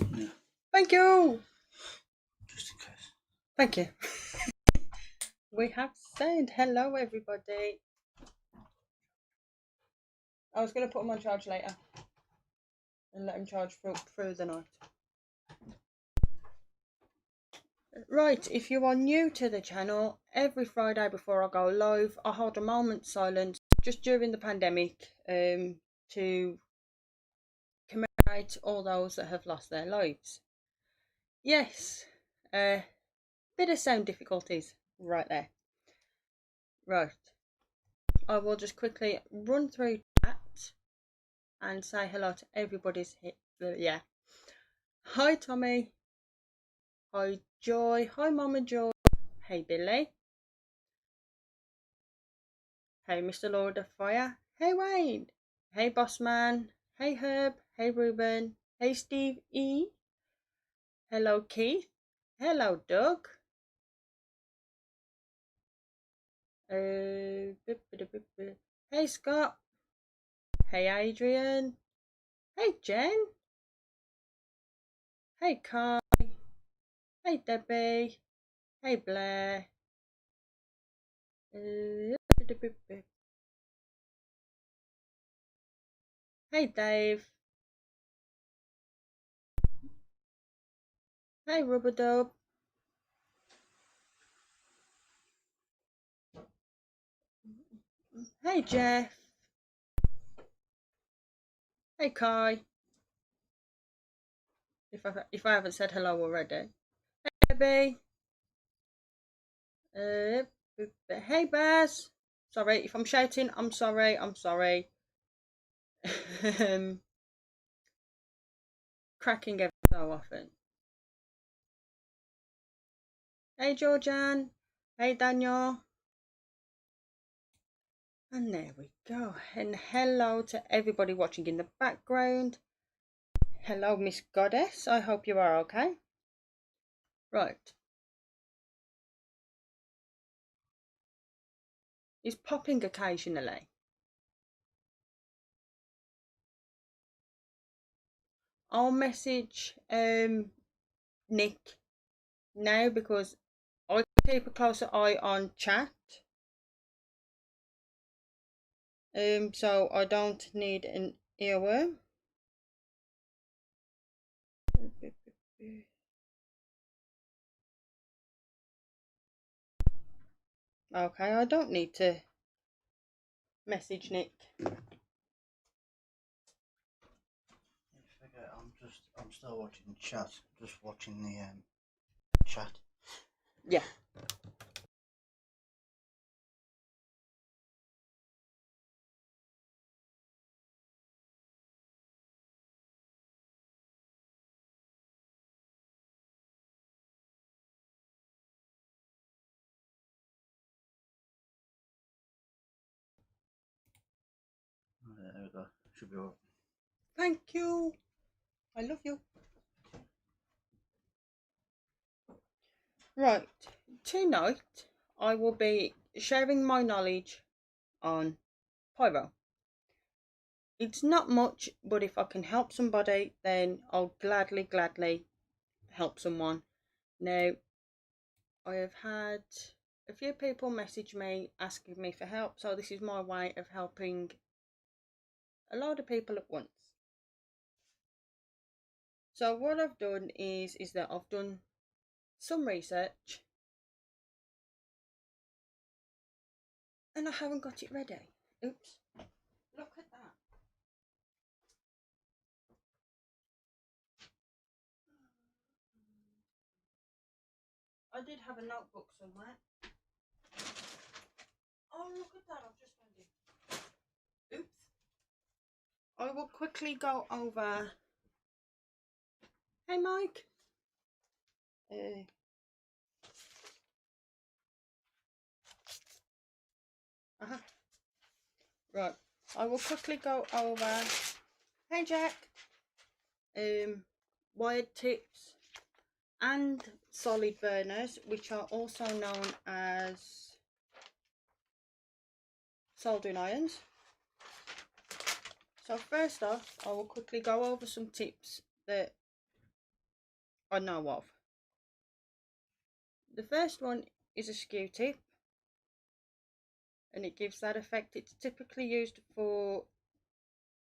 Yeah, Thank you. just in case. Thank you. We have said hello, everybody. I was going to put him on charge later and let him charge through the night. Right, if you are new to the channel, every Friday before I go live, I hold a moment's silence just during the pandemic to commemorate all those that have lost their lives. Yes, bit of sound difficulties right there. Right, I will just quickly run through that and say hello to everybody's hit. Yeah. Hi Tommy. Hi Joy. Hi Mama Joy. Hey Billy. Hey Mr. Lord of Fire. Hey Wayne. Hey Bossman. Hey Herb. Hey Ruben. Hey Steve E. Hello Keith. Hello Doug. Hey Scott. Hey Adrian. Hey Jen. Hey Kai. Hey Debbie. Hey Blair. Hey Dave. Hey Rubber. Hey Jeff. Hey Kai. If I haven't said hello already. Hey Debbie. Hey Baz. Sorry if I'm shouting. I'm sorry. I'm sorry. Cracking every so often. Hey Georgian. Hey Daniel. And there we go. And hello to everybody watching in the background. Hello, Miss Goddess. I hope you are okay. Right. He's popping occasionally. I'll message Nick now because I keep a closer eye on chat. So I don't need an earworm. Okay, I don't need to message Nick. Forget, I'm still watching chat. Just watching the chat. Yeah. There we go. Should be all. Thank you. I love you. Right. Tonight I will be sharing my knowledge on pyro. It's not much, but if I can help somebody, then I'll gladly help someone. Now, I have had a few people message me asking me for help, so this is my way of helping a lot of people at once. So what I've done is that I've done some research and I haven't got it ready. Oops. Look at that. I did have a notebook somewhere. Oh, look at that. I've just found it. Oops. I will quickly go over. Hey, Mike. Uh, uh-huh. Right. I will quickly go over. Hey, Jack. Wired tips and solid burners, which are also known as soldering irons. So first off, I will quickly go over some tips that I know of. The first one is a skew tip, and it gives that effect. It's typically used for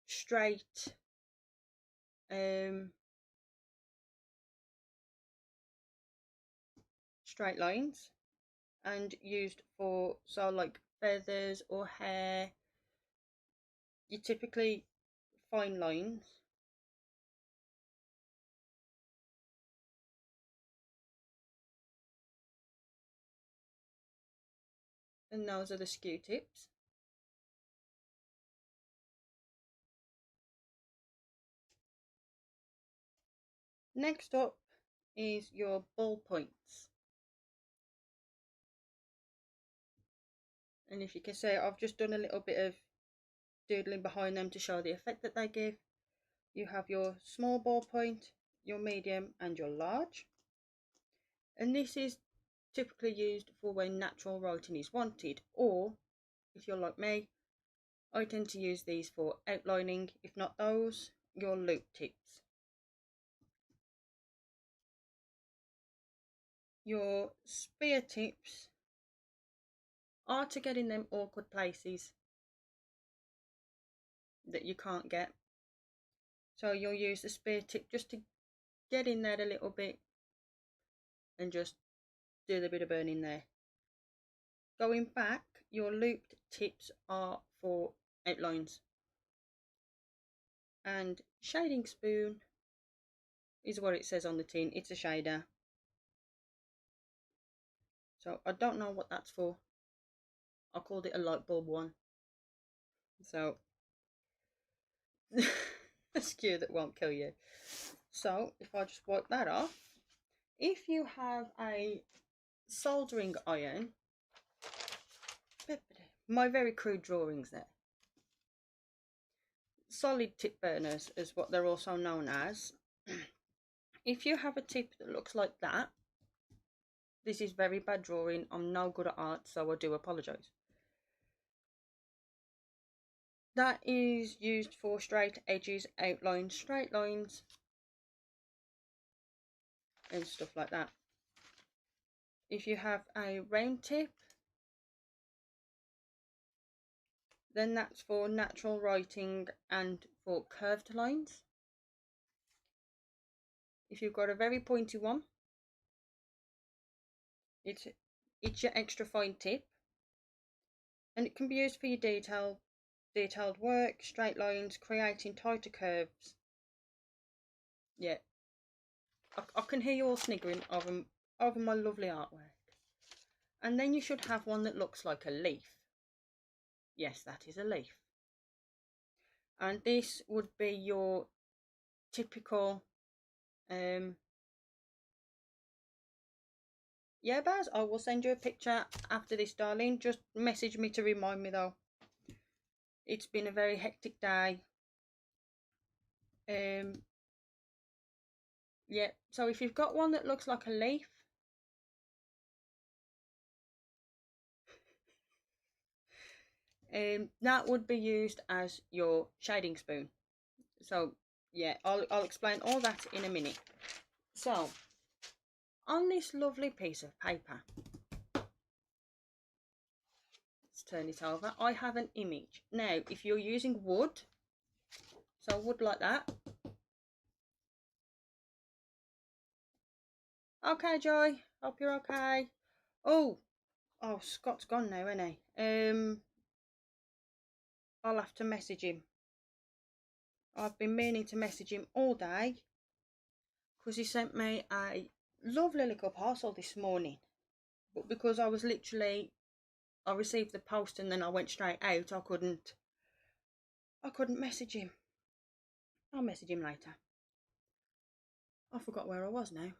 straight straight lines, and used for, so like feathers or hair, you typically fine lines. And those are the skew tips. Next up is your ball points. And if you can see, I've just done a little bit of doodling behind them to show the effect that they give. You have your small ballpoint, your medium and your large. And this is typically used for when natural writing is wanted, or if you're like me, I tend to use these for outlining, if not those, your loop tips. Your spear tips are to get in them awkward places that you can't get. So you'll use the spear tip just to get in there a little bit and just do the bit of burning there. Going back, your looped tips are for outlines. And shading spoon is what it says on the tin. It's a shader. So I don't know what that's for. I called it a light bulb one. So a skew that won't kill you. So if I just wipe that off, if you have a soldering iron, my very crude drawings there, solid tip burners is what they're also known as. If you have a tip that looks like that, this is very bad drawing. I'm no good at art, so I do apologise. That is used for straight edges, outlines, straight lines and stuff like that. If you have a round tip, then that's for natural writing and for curved lines. If you've got a very pointy one, it's your extra fine tip, and it can be used for your detailed work, straight lines, creating tighter curves. Yeah, I can hear you all sniggering over my lovely artwork. And then you should have one that looks like a leaf. Yes, that is a leaf. And this would be your typical yeah, Baz, I will send you a picture after this, darling. Just message me to remind me though. It's been a very hectic day. Yeah, so if you've got one that looks like a leaf, that would be used as your shading spoon. So yeah, I'll explain all that in a minute. So on this lovely piece of paper, let's turn it over, I have an image. Now if you're using wood, so wood like that. Okay, Joy, hope you're okay. Oh, Scott's gone now, isn't he? I'll have to message him. I've been meaning to message him all day because he sent me a lovely little parcel this morning. But because I received the post and then I went straight out, I couldn't message him. I'll message him later. I forgot where I was now.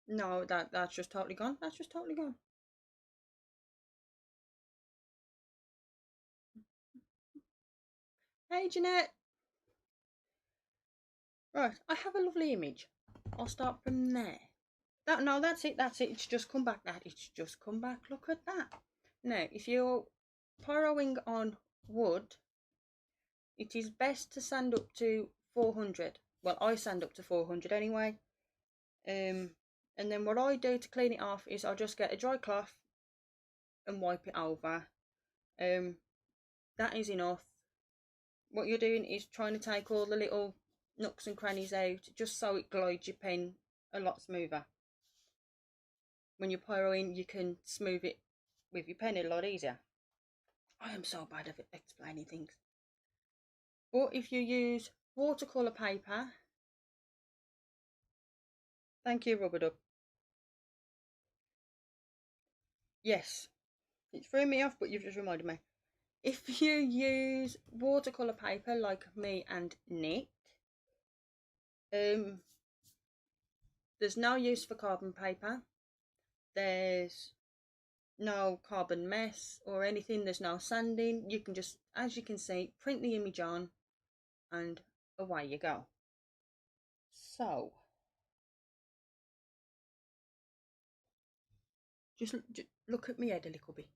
No, that's just totally gone. That's just totally gone. Hey, Jeanette. Right, I have a lovely image. I'll start from there. No, that's it. It's just come back. It's just come back. Look at that. Now, if you're borrowing on wood, it is best to sand up to 400. Well, I sand up to 400 anyway. And then what I do to clean it off is I just get a dry cloth and wipe it over. That is enough. What you're doing is trying to take all the little nooks and crannies out, just so it glides your pen a lot smoother. When you're pyroing, you can smooth it with your pen a lot easier. I am so bad at explaining things. Or if you use watercolour paper, thank you, Rubber Duck. Yes, it threw me off, but you've just reminded me. If you use watercolour paper like me and Nick, there's no use for carbon paper. There's no carbon mess or anything. There's no sanding. You can just, as you can see, print the image on and away you go. So just look at me head a little bit.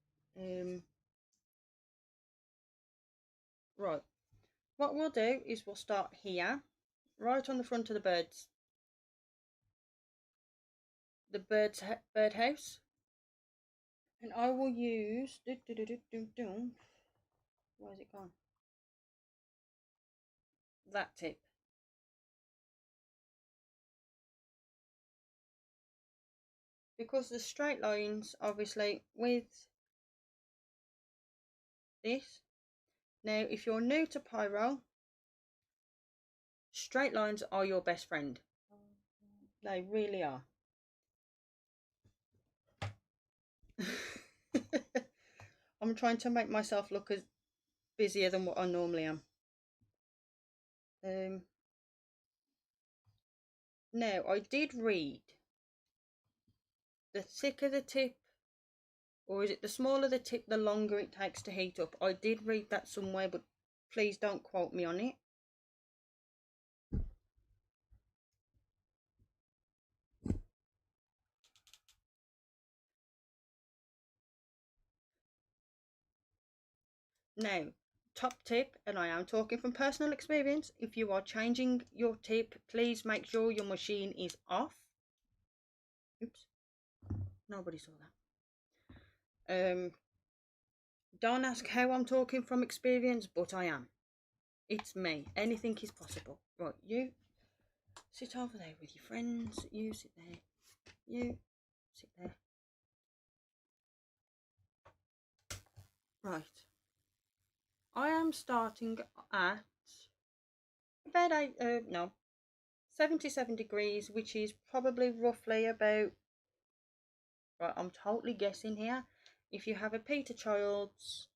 Right, what we'll do is we'll start here, right on the front of the birdhouse. And I will use where's it gone? That tip. Because the straight lines, obviously, with this. Now, if you're new to pyro, straight lines are your best friend. They really are. I'm trying to make myself look as busier than what I normally am. Now, I did read the thicker the tip, or is it the smaller the tip, the longer it takes to heat up. I did read that somewhere, but please don't quote me on it. Now, top tip, and I am talking from personal experience, if you are changing your tip, please make sure your machine is off. Oops, nobody saw that. Don't ask how I'm talking from experience, but I am. It's me. Anything is possible. Right, you sit over there with your friends. You sit there. You sit there. Right. I am starting at about 77 degrees, which is probably roughly about, right, I'm totally guessing here. If you have a Peter Childs,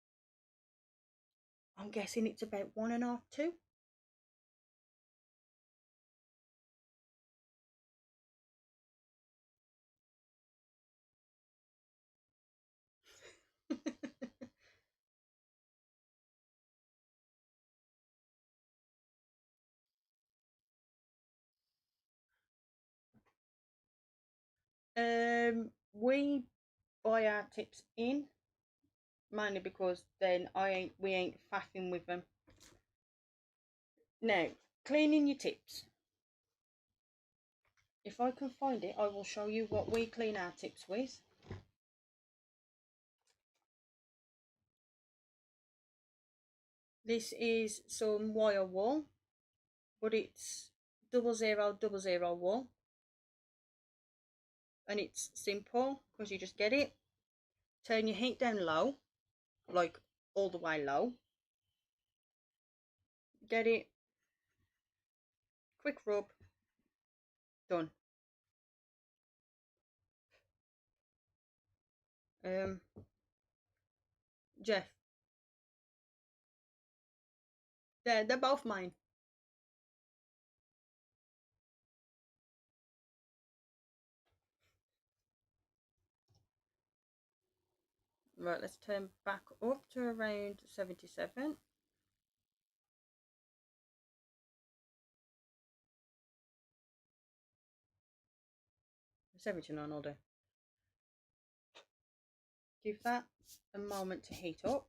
I'm guessing it's about 1.5, 2. We buy our tips in, mainly because then we ain't faffing with them. Now, cleaning your tips. If I can find it, I will show you what we clean our tips with. This is some wire wool, but it's 0000 wool. And it's simple because you just get it, turn your heat down low, like all the way low, get it, quick rub, done. Jeff, they're both mine. Right, let's turn back up to around 77. I'll do. Give that a moment to heat up.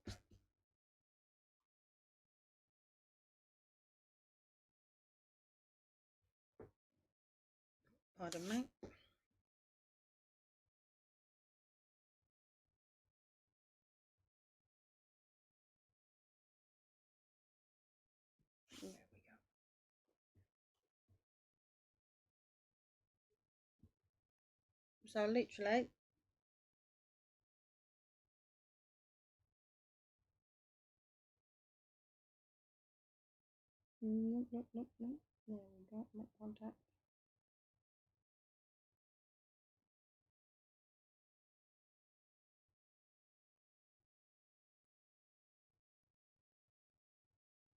Pardon me. There we go. So literally, nope, nope, nope, nope. There we go. Make contact.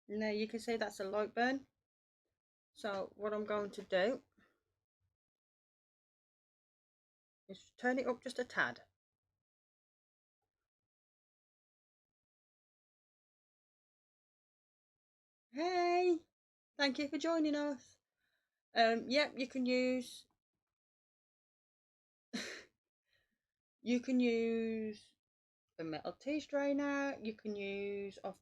Now you can see that's a light burn. So what I'm going to do is turn it up just a tad. Hey, thank you for joining us. Yep, you can use you can use a metal tea strainer. You can use off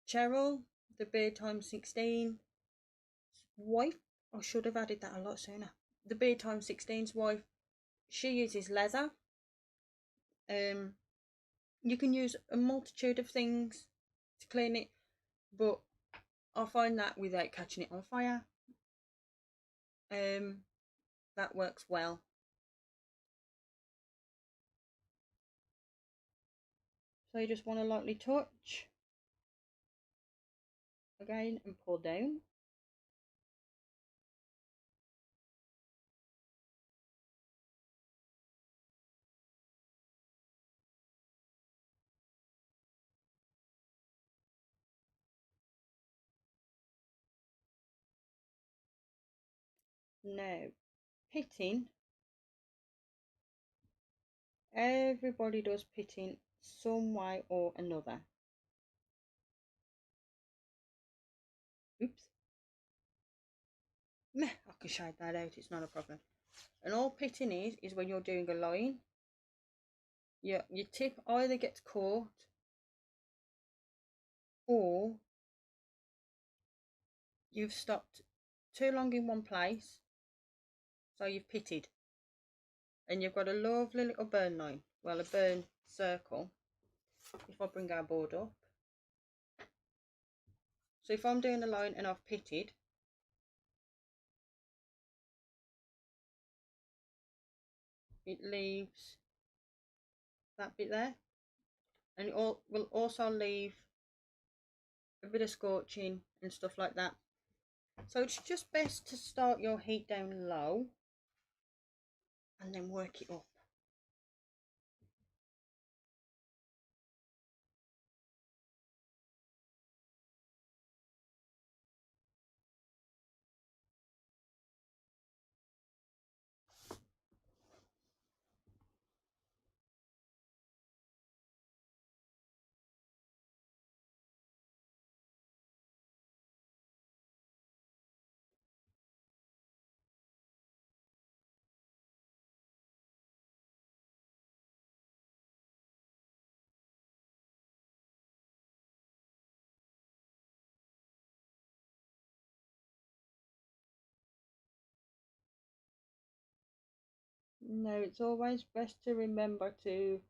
Cheryl, the Beard Times 16's wife. I should have added that a lot sooner. The Beard Times 16's wife, she uses leather. You can use a multitude of things to clean it, but I find that without catching it on fire, that works well. So you just want to lightly touch again and pull down. Now, pitting, everybody does pitting some way or another. Oops. Meh, I can shade that out, it's not a problem. And all pitting is when you're doing a line, your tip either gets caught or you've stopped too long in one place, so you've pitted. And you've got a lovely little burn line, well, a burn circle. If I bring our board up, so if I'm doing a line and I've pitted, it leaves that bit there, and it will also leave a bit of scorching and stuff like that. So it's just best to start your heat down low and then work it up. Now it's always best to remember to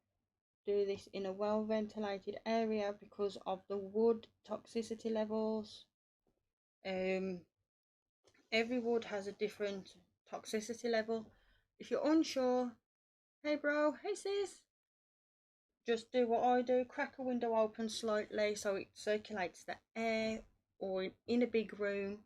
do this in a well ventilated area because of the wood toxicity levels. Every wood has a different toxicity level. If you're unsure, hey bro, hey sis, just do what I do, crack a window open slightly so it circulates the air, or in a big room.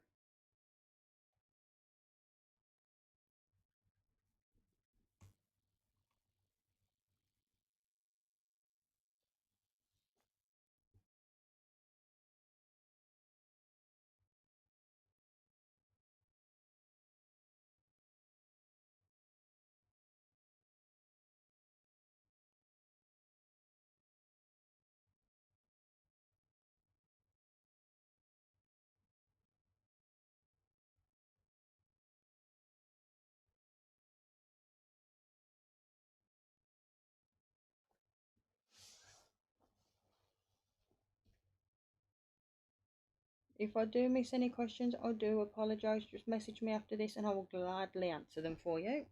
If I do miss any questions, I do apologise. Just message me after this and I will gladly answer them for you.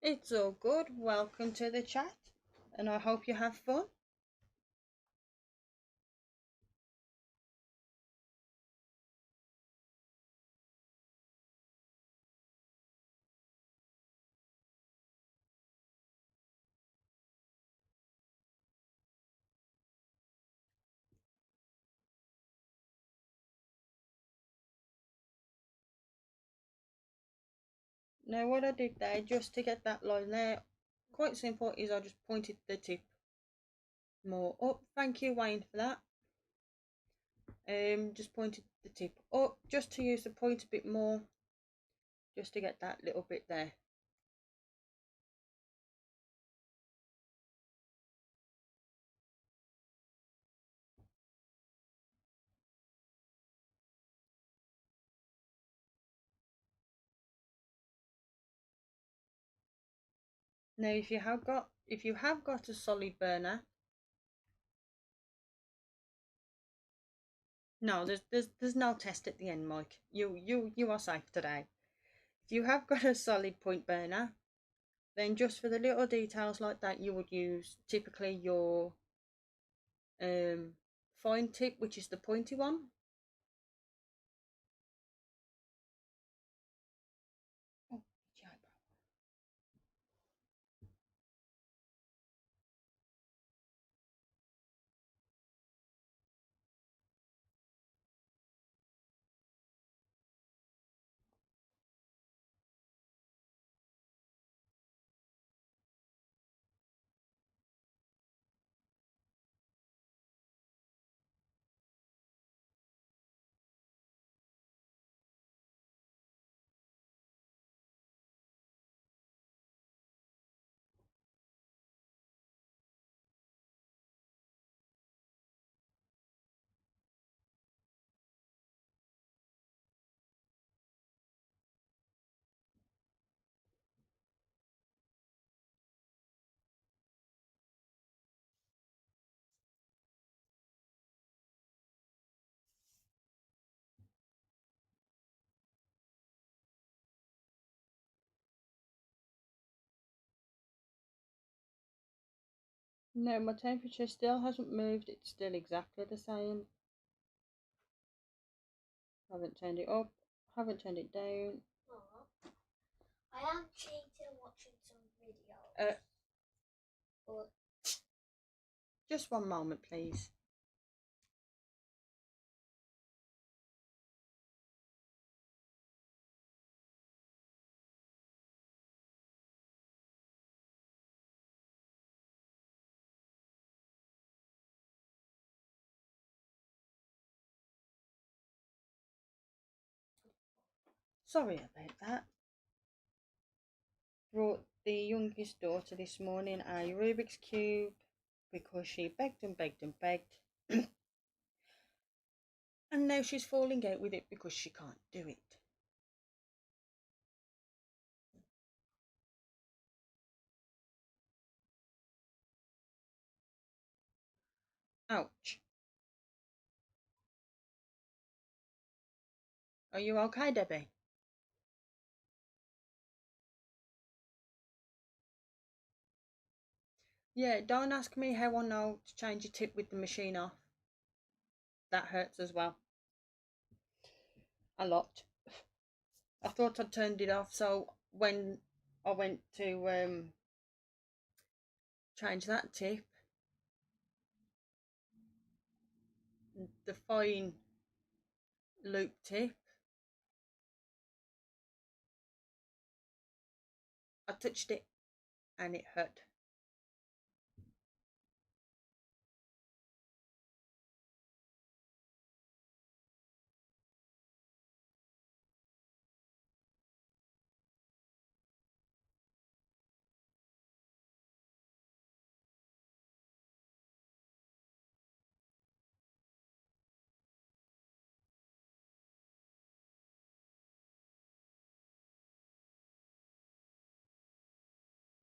It's all good. Welcome to the chat and I hope you have fun. Now what I did there, just to get that line there, quite simple, is I just pointed the tip more up. Thank you, Wayne, for that. Just pointed the tip up, just to use the point a bit more, just to get that little bit there. Now if you have got a solid burner, no, there's no test at the end, Mike. You are safe today. If you have got a solid point burner, then just for the little details like that, you would use typically your fine tip, which is the pointy one. Oh, no, my temperature still hasn't moved. It's still exactly the same. Haven't turned it up. Haven't turned it down. I am cheating watching some videos. But Just one moment, please. Sorry about that. Brought the youngest daughter this morning a Rubik's Cube because she begged and begged and begged. And now she's falling out with it because she can't do it. Ouch. Are you okay, Debbie? Yeah, don't ask me how I know to change a tip with the machine off. That hurts as well. A lot. I thought I'd turned it off, so when I went to change that tip, the fine loop tip, I touched it and it hurt.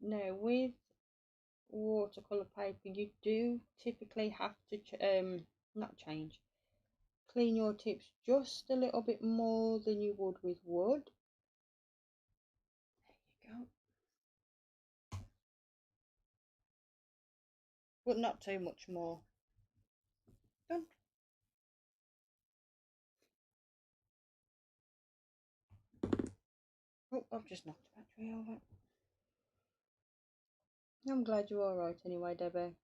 Now with watercolour paper, you do typically have to not change, clean your tips just a little bit more than you would with wood. There you go. But not too much more. Done. Oh, I've just knocked the battery over. I'm glad you're alright anyway, Debbie.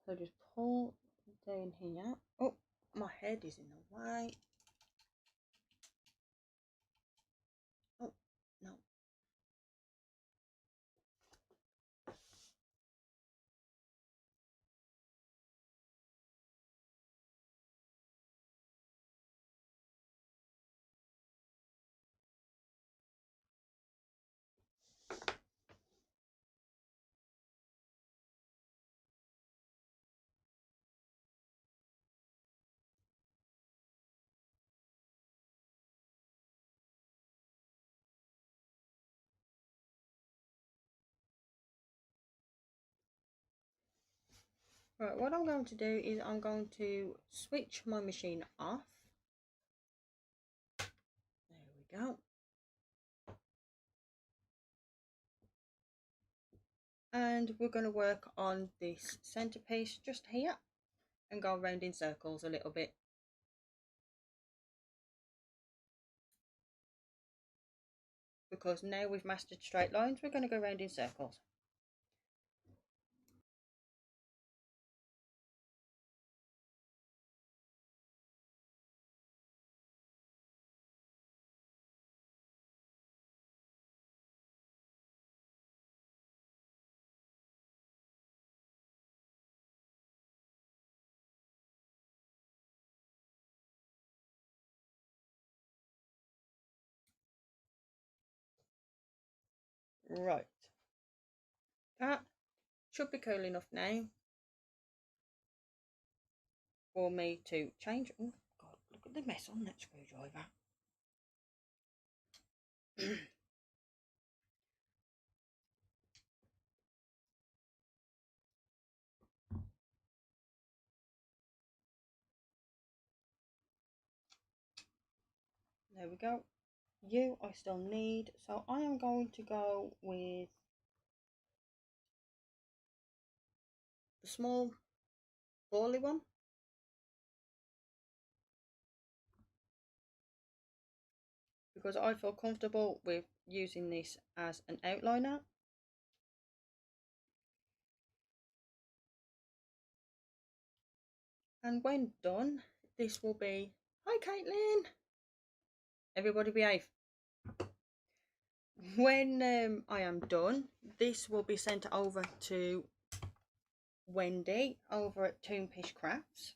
So just pull down here. Oh, my head is in the way. Oh, no. Right, what I'm going to do is I'm going to switch my machine off. There we go. And we're going to work on this centerpiece just here and go around in circles a little bit. Because now we've mastered straight lines, we're going to go around in circles. Right, that should be cool enough now for me to change. Oh God, look at the mess on that screwdriver. There we go. You I still need, so I am going to go with the small bally one. Because I feel comfortable with using this as an outliner. And when done, this will be, hi Caitlin, everybody behave. When I am done, this will be sent over to Wendy over at Toonpish Crafts.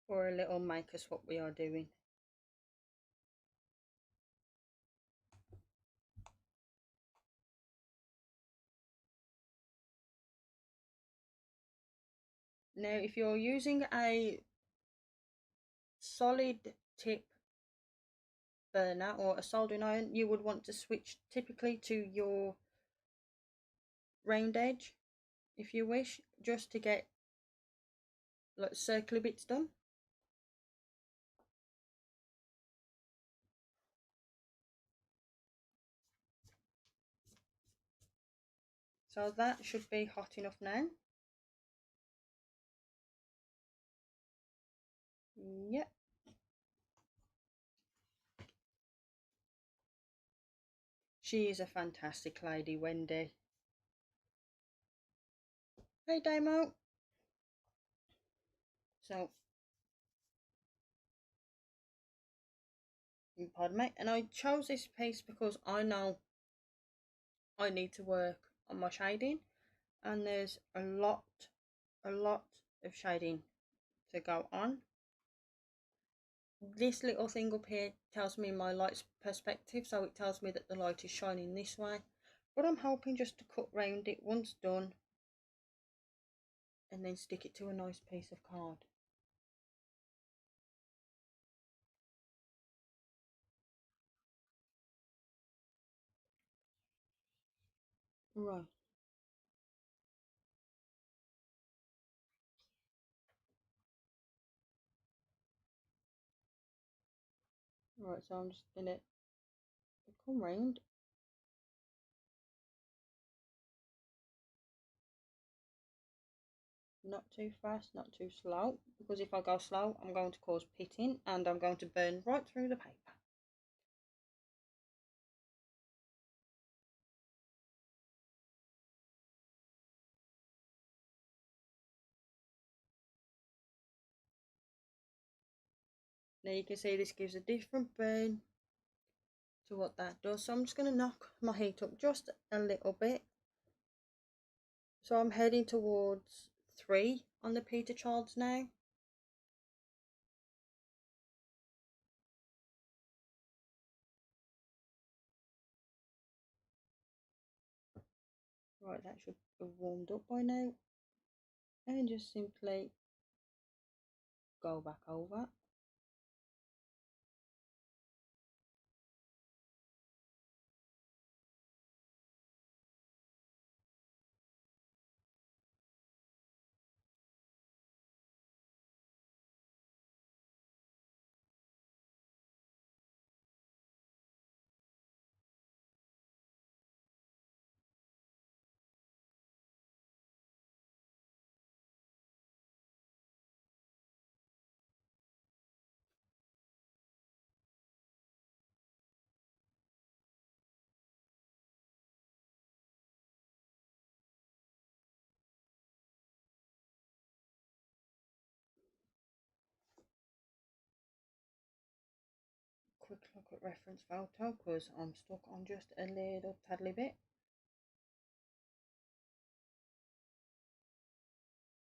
For a little make us what we are doing. Now if you're using a solid tip burner or a soldering iron, you would want to switch typically to your round edge if you wish, just to get like circular bits done. So that should be hot enough now. Yep. She is a fantastic lady, Wendy. Hey, Damo. So, pardon me. And I chose this piece because I know I need to work on my shading. And there's a lot of shading to go on. This little thing up here tells me my light's perspective, so it tells me that the light is shining this way. But I'm hoping just to cut round it once done, and then stick it to a nice piece of card. Right. Right, so I'm just gonna come round. Not too fast, not too slow, because if I go slow, I'm going to cause pitting and I'm going to burn right through the paper. Now you can see this gives a different burn to what that does. So I'm just going to knock my heat up just a little bit. So I'm heading towards 3 on the Peter Childs now. Right, that should have warmed up by now. And just simply go back over. Quick look at reference photo because I'm stuck on just a little taddly bit.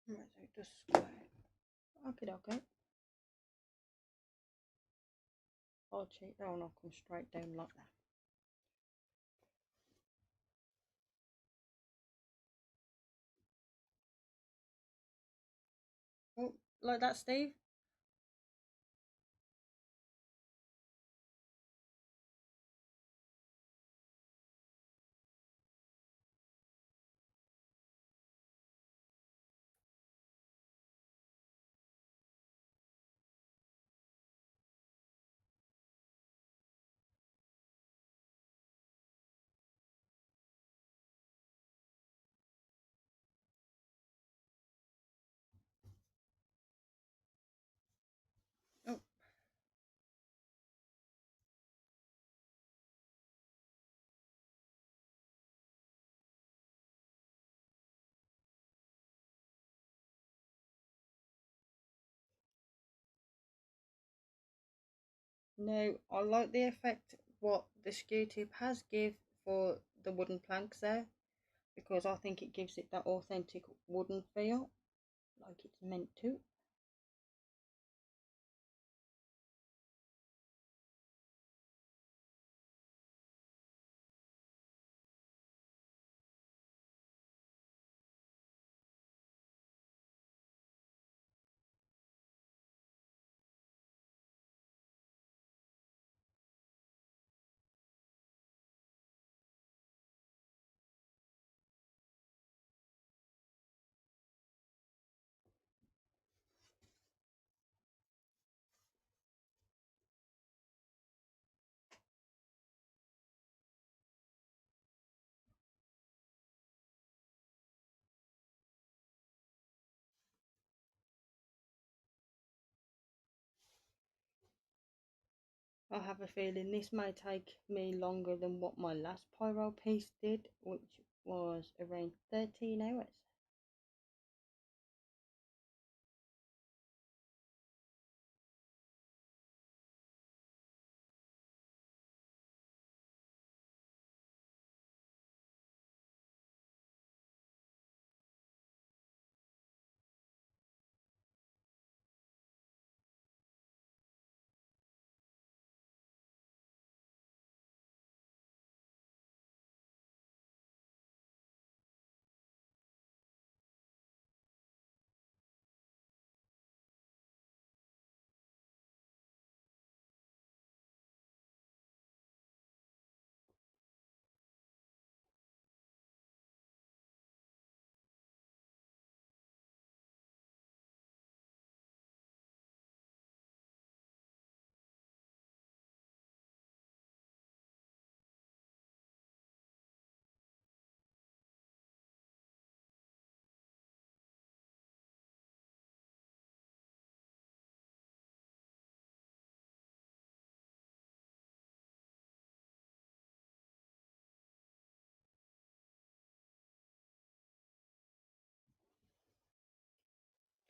Right, so just square. Okay. I'll cheat that one, I'll come straight down like that. Oh, like that, Steve? Oh, no, I like the effect what the skew tip has give for the wooden planks there, because I think it gives it that authentic wooden feel, like it's meant to. I have a feeling this may take me longer than what my last pyro piece did, which was around 13 hours.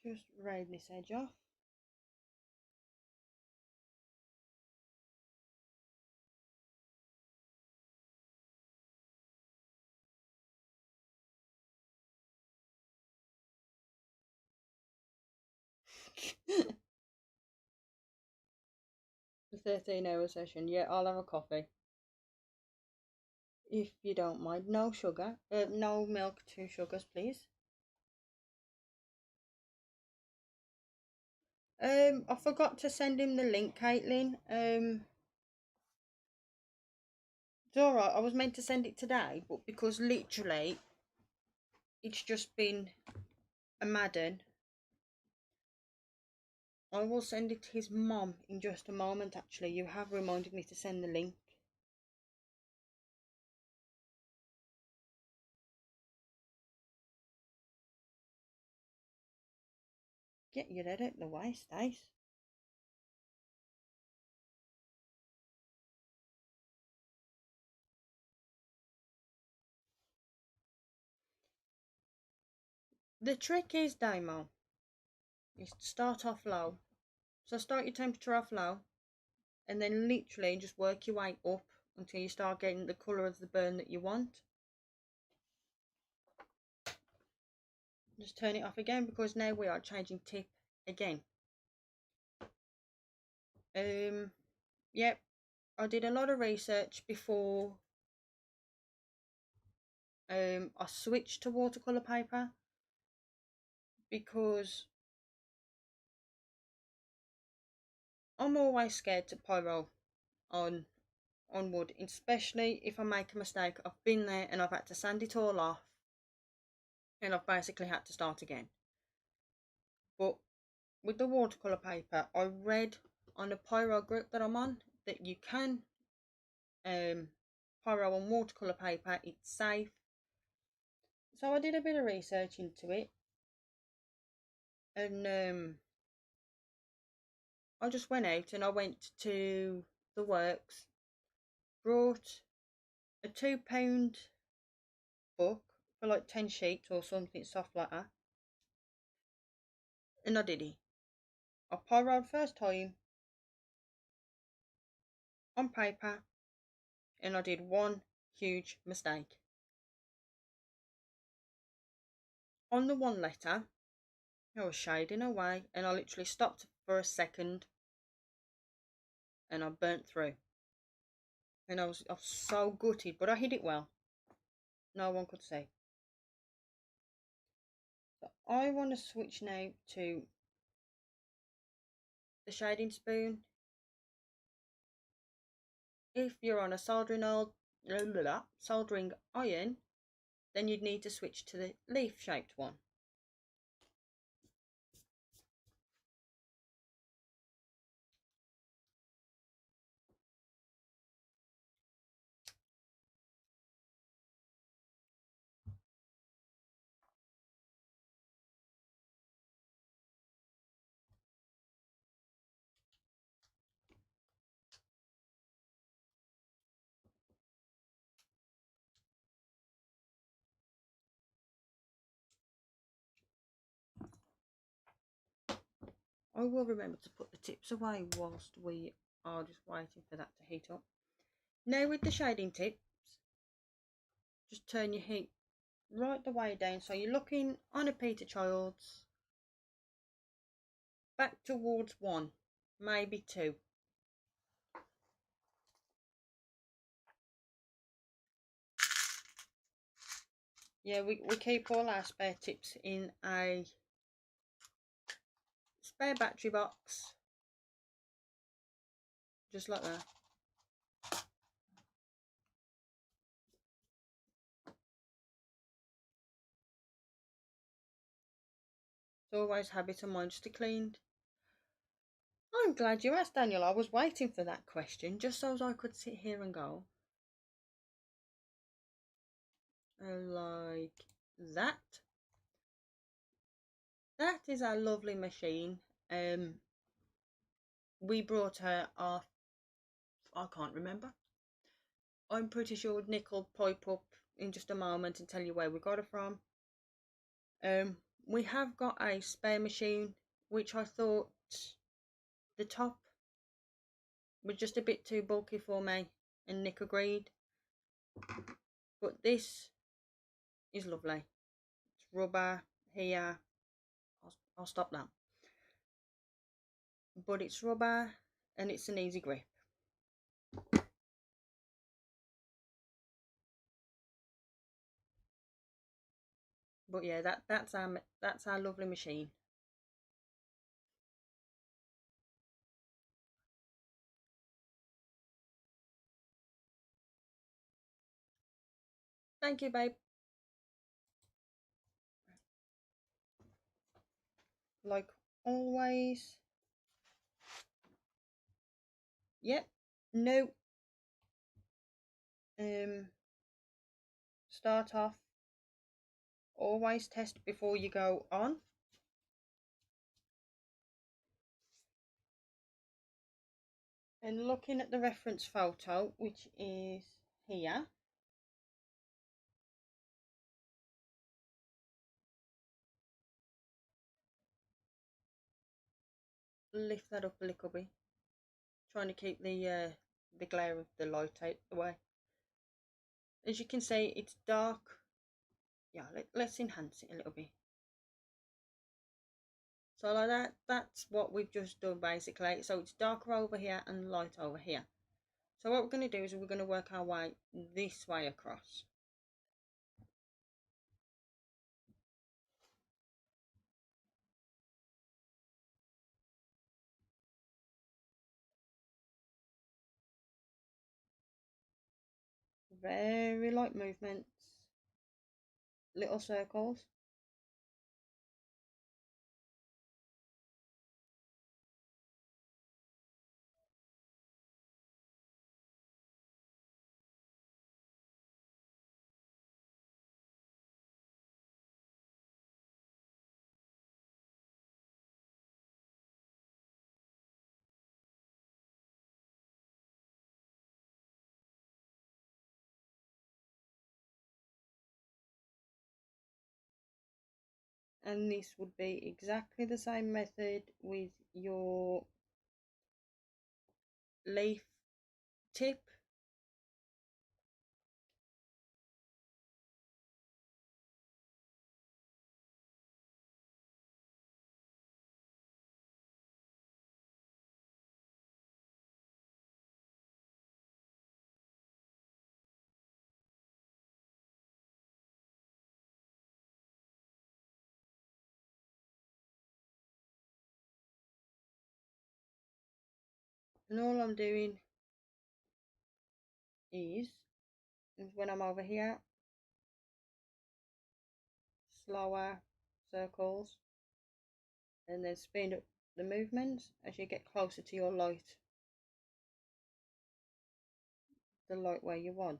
Just round this edge off. The 13-hour session. Yeah, I'll have a coffee. If you don't mind. No sugar. No milk, 2 sugars, please. I forgot to send him the link, Caitlin. It's alright, I was meant to send it today, but because literally it's just been a Madden, I will send it to his mom in just a moment. Actually, you have reminded me to send the link. Get your head out of the way, Stace. The trick is, Damo, is to start off low. So start your temperature off low, and then literally just work your way up until you start getting the colour of the burn that you want. Just turn it off again, because now we are changing tip again. Yep, I did a lot of research before I switched to watercolour paper, because I'm always scared to pyro on wood, especially if I make a mistake. I've been there and I've had to sand it all off, and I've basically had to start again. But with the watercolour paper, I read on a pyro group that I'm on that you can pyro on watercolour paper, it's safe. So I did a bit of research into it, and I just went out and I went to the works, brought a £2 book for like 10 sheets or something soft like that, and I did it. I pyroed first time on paper, and I did one huge mistake. On the one letter, I was shading away, and I literally stopped for a second, and I burnt through. And I was so gutted, but I hid it well. No one could see. So I want to switch now to the shading spoon. If you're on a soldering iron, then you'd need to switch to the leaf shaped one. I will remember to put the tips away whilst we are just waiting for that to heat up. Now with the shading tips, just turn your heat right the way down, so you're looking on a Peter Childs back towards 1, maybe 2. Yeah, we keep all our spare tips in a spare battery box, just like that. It's always habit of mine just to clean. I'm glad you asked, Daniel. I was waiting for that question just so I could sit here and go like that. That is our lovely machine. We brought her off, I can't remember. I'm pretty sure Nick will pipe up in just a moment and tell you where we got her from. We have got a spare machine, which I thought the top was just a bit too bulky for me, and Nick agreed. But this is lovely. It's rubber here. I'll stop now. But it's rubber and it's an easy grip. But yeah, that's our lovely machine. Thank you, babe. Like always. Yep. No. Start off. Always test before you go on. And looking at the reference photo, which is here, lift that up a little bit, trying to keep the glare of the light out the way. As you can see, it's dark. Yeah, let's enhance it a little bit. So like that's what we've just done basically. So it's darker over here and light over here. So what we're going to do is we're going to work our way this way across. Very light movements, little circles. And this would be exactly the same method with your leaf tip. And all I'm doing is when I'm over here, slower circles, and then speed up the movements as you get closer to your light, the light where you want.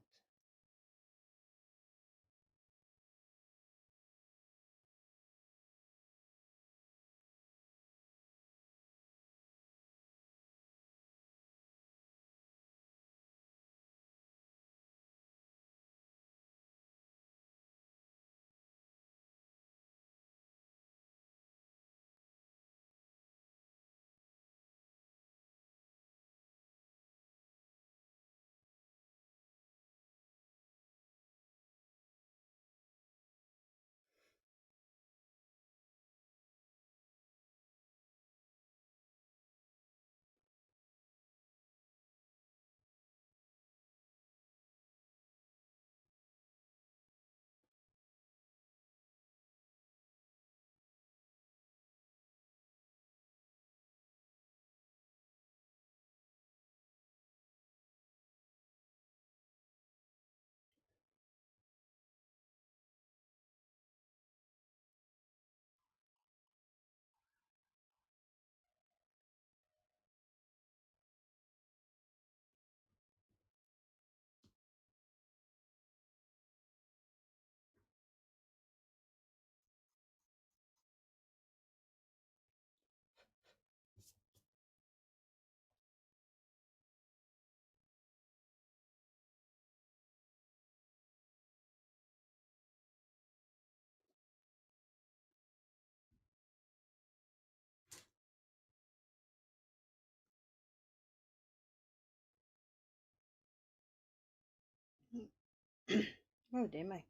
Oh dear me.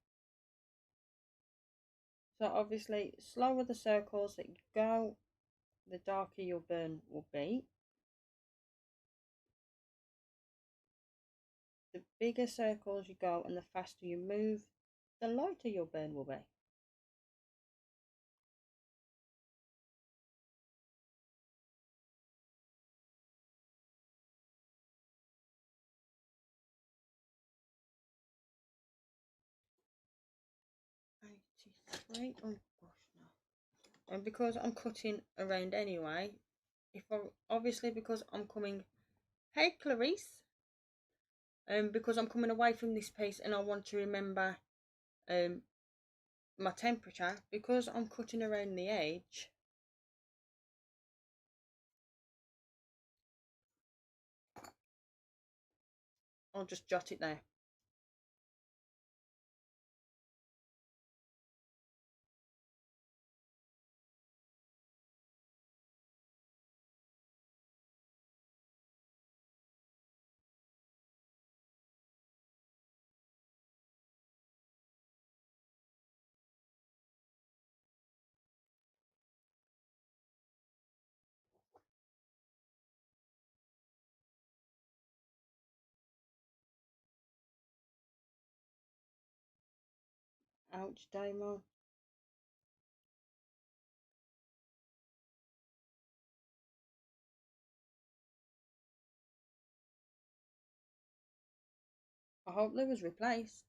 So obviously, slower the circles that you go, the darker your burn will be. The bigger circles you go and the faster you move, the lighter your burn will be. Oh gosh, no. And because I'm cutting around anyway, obviously because I'm coming, hey Clarice, because I'm coming away from this piece and I want to remember my temperature, because I'm cutting around the edge, I'll just jot it there. Ouch, Damo. I hope they was replaced.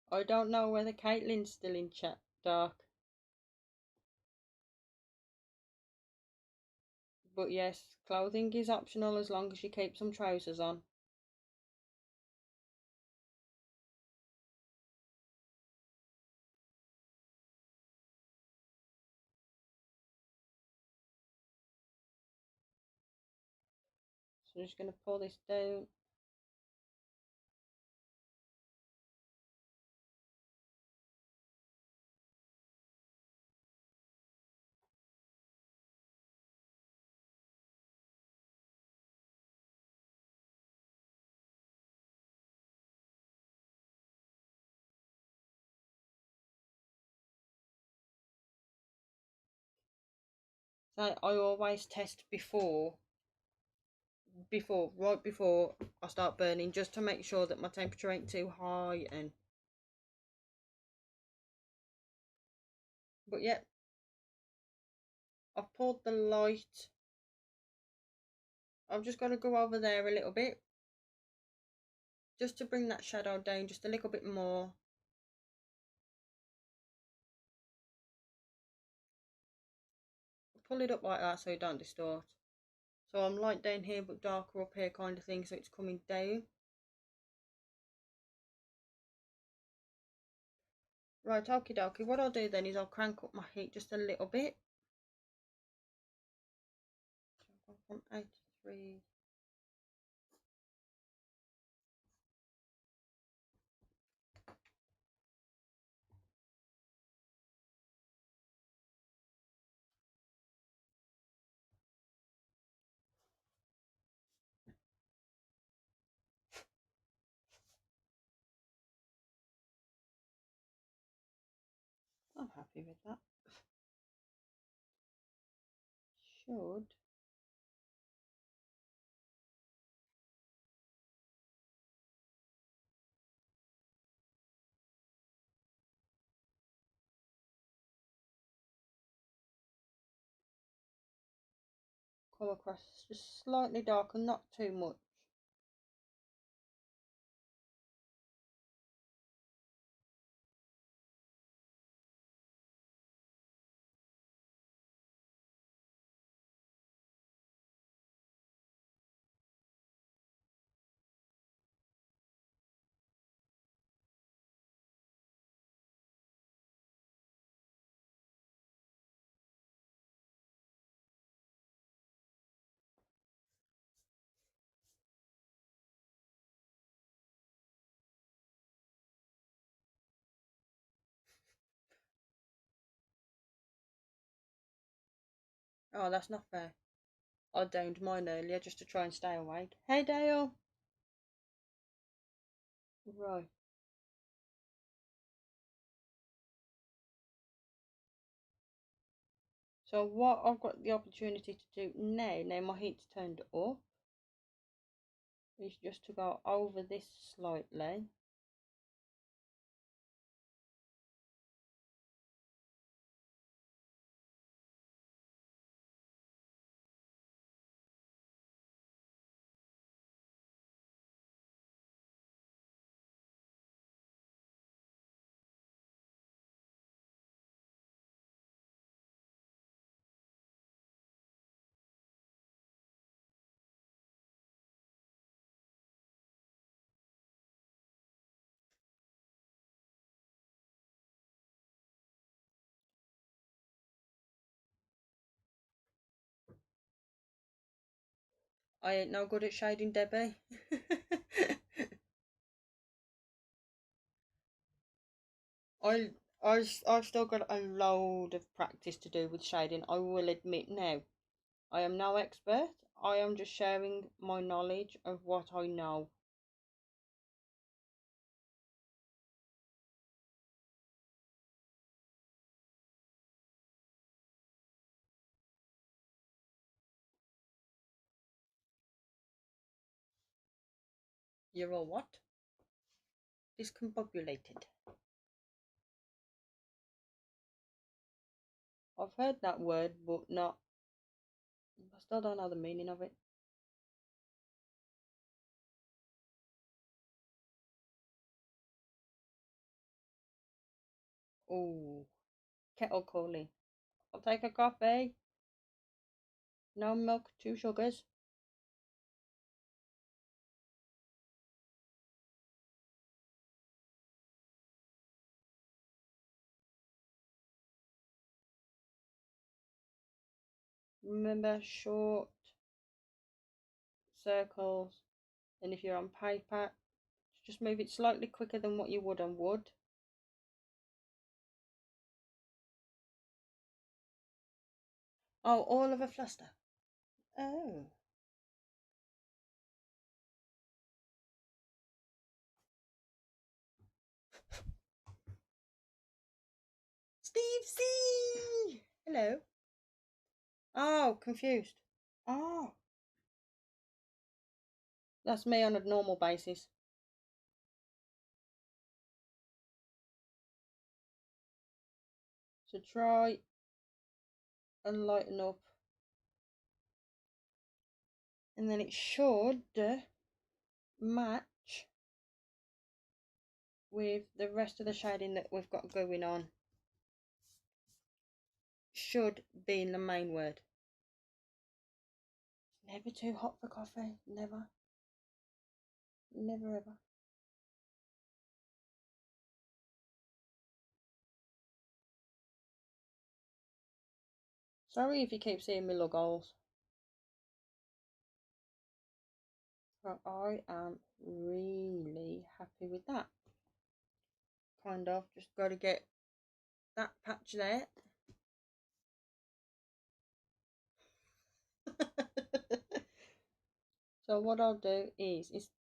I don't know whether Caitlin's still in chat, Dark. But yes, clothing is optional as long as you keep some trousers on. So I'm just going to pull this down. So I always test right before I start burning, just to make sure that my temperature ain't too high. And but yeah, I've pulled the light. I'm just going to go over there a little bit, just to bring that shadow down just a little bit more. Pull it up like that so it don't distort. So I'm light down here but darker up here kind of thing, so it's coming down. Right, okie dokie. What I'll do then is I'll crank up my heat just a little bit. So I've gone from 83. I'm happy with that. Should. come across just slightly darker, not too much. Oh, that's not fair. I downed mine earlier just to try and stay awake. Hey, Dale. Right. So what I've got the opportunity to do now my heat's turned up, is just to go over this slightly. I ain't no good at shading, Debbie. I've still got a load of practice to do with shading, I will admit now. I am no expert. I am just sharing my knowledge of what I know. You're all what? Discombobulated. I've heard that word, but not. I still don't know the meaning of it. Oh, kettle calling. I'll take a coffee. No milk, 2 sugars. Remember, short circles, and if you're on paper, just move it slightly quicker than what you would on wood. Oh, all of a fluster. Oh. Steve C. Hello. Oh, confused. Oh. That's me on a normal basis. So try and lighten up. And then it should match with the rest of the shading that we've got going on. Should be in the main word. Never too hot for coffee. Never. Never ever. Sorry if you keep seeing me log goals. But I am really happy with that. Kind of. Just got to get that patch there. So what I'll do is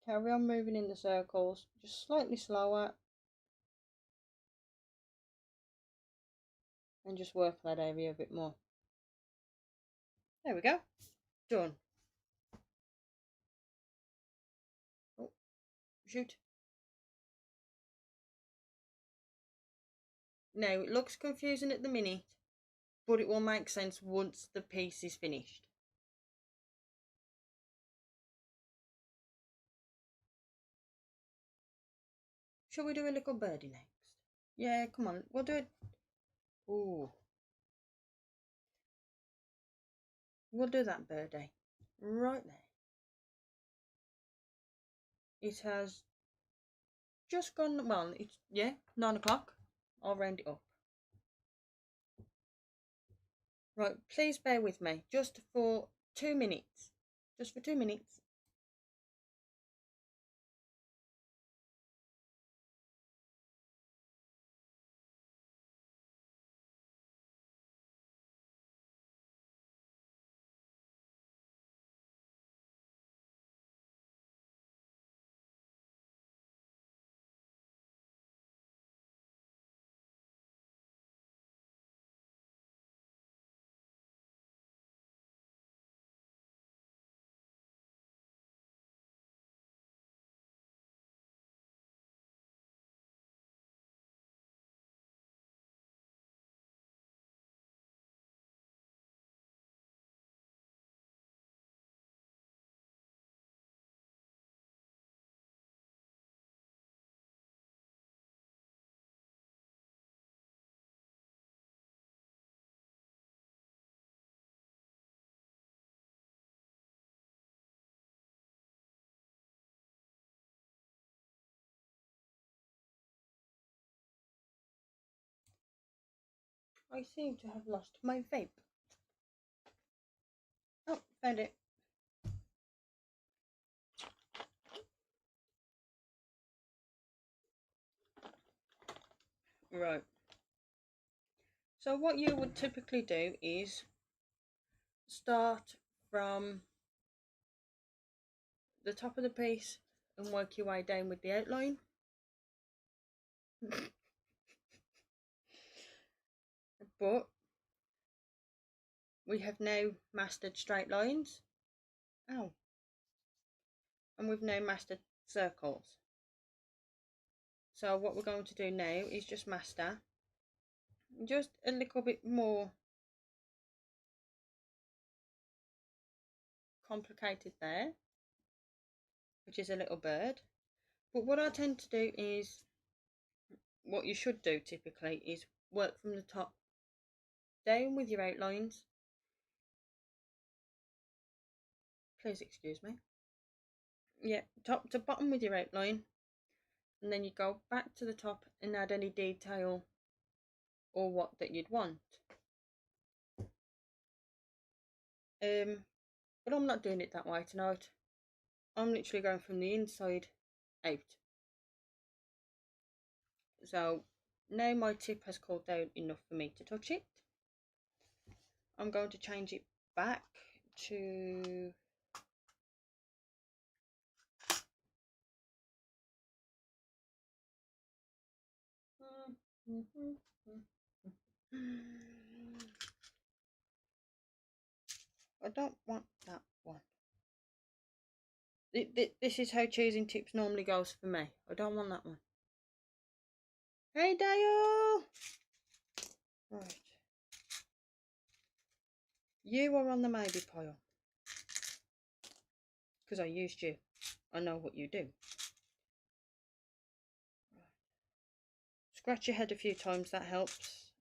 carry on moving in the circles, just slightly slower, and just work that area a bit more. There we go. Done. Oh, shoot. Now it looks confusing at the minute, but it will make sense once the piece is finished. Shall we do a little birdie next? Yeah, come on, we'll do it. Ooh. We'll do that birdie. Right there. It has just gone, well, it's, yeah, 9 o'clock. I'll round it up. Right, please bear with me, just for 2 minutes. Just for 2 minutes. I seem to have lost my vape. Oh, found it. Right. So what you would typically do is start from the top of the piece and work your way down with the outline. But we have now mastered straight lines. Ow. And we've now mastered circles. So what we're going to do now is just master just a little bit more complicated there, which is a little bird. But what I tend to do is, what you should do typically is work from the top down with your outlines. Please excuse me. Yeah, top to bottom with your outline, and then you go back to the top and add any detail or what that you'd want. But I'm not doing it that way tonight. I'm literally going from the inside out. So now my tip has cooled down enough for me to touch it. I'm going to change it back to I don't want that one. This is how choosing tips normally goes for me. I don't want that one. Hey Dale! Right. You are on the maybe pile. Because I used you. I know what you do. Scratch your head a few times, that helps.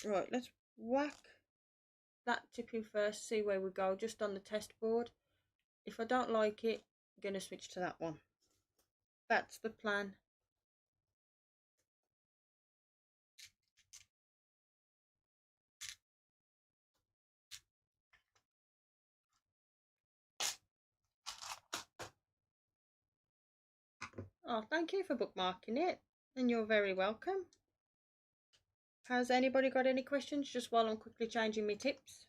Right, let's whack that tip in first, see where we go, just on the test board. If I don't like it, I'm going to switch to that one. That's the plan. Oh, thank you for bookmarking it, and you're very welcome. Has anybody got any questions just while I'm quickly changing my tips?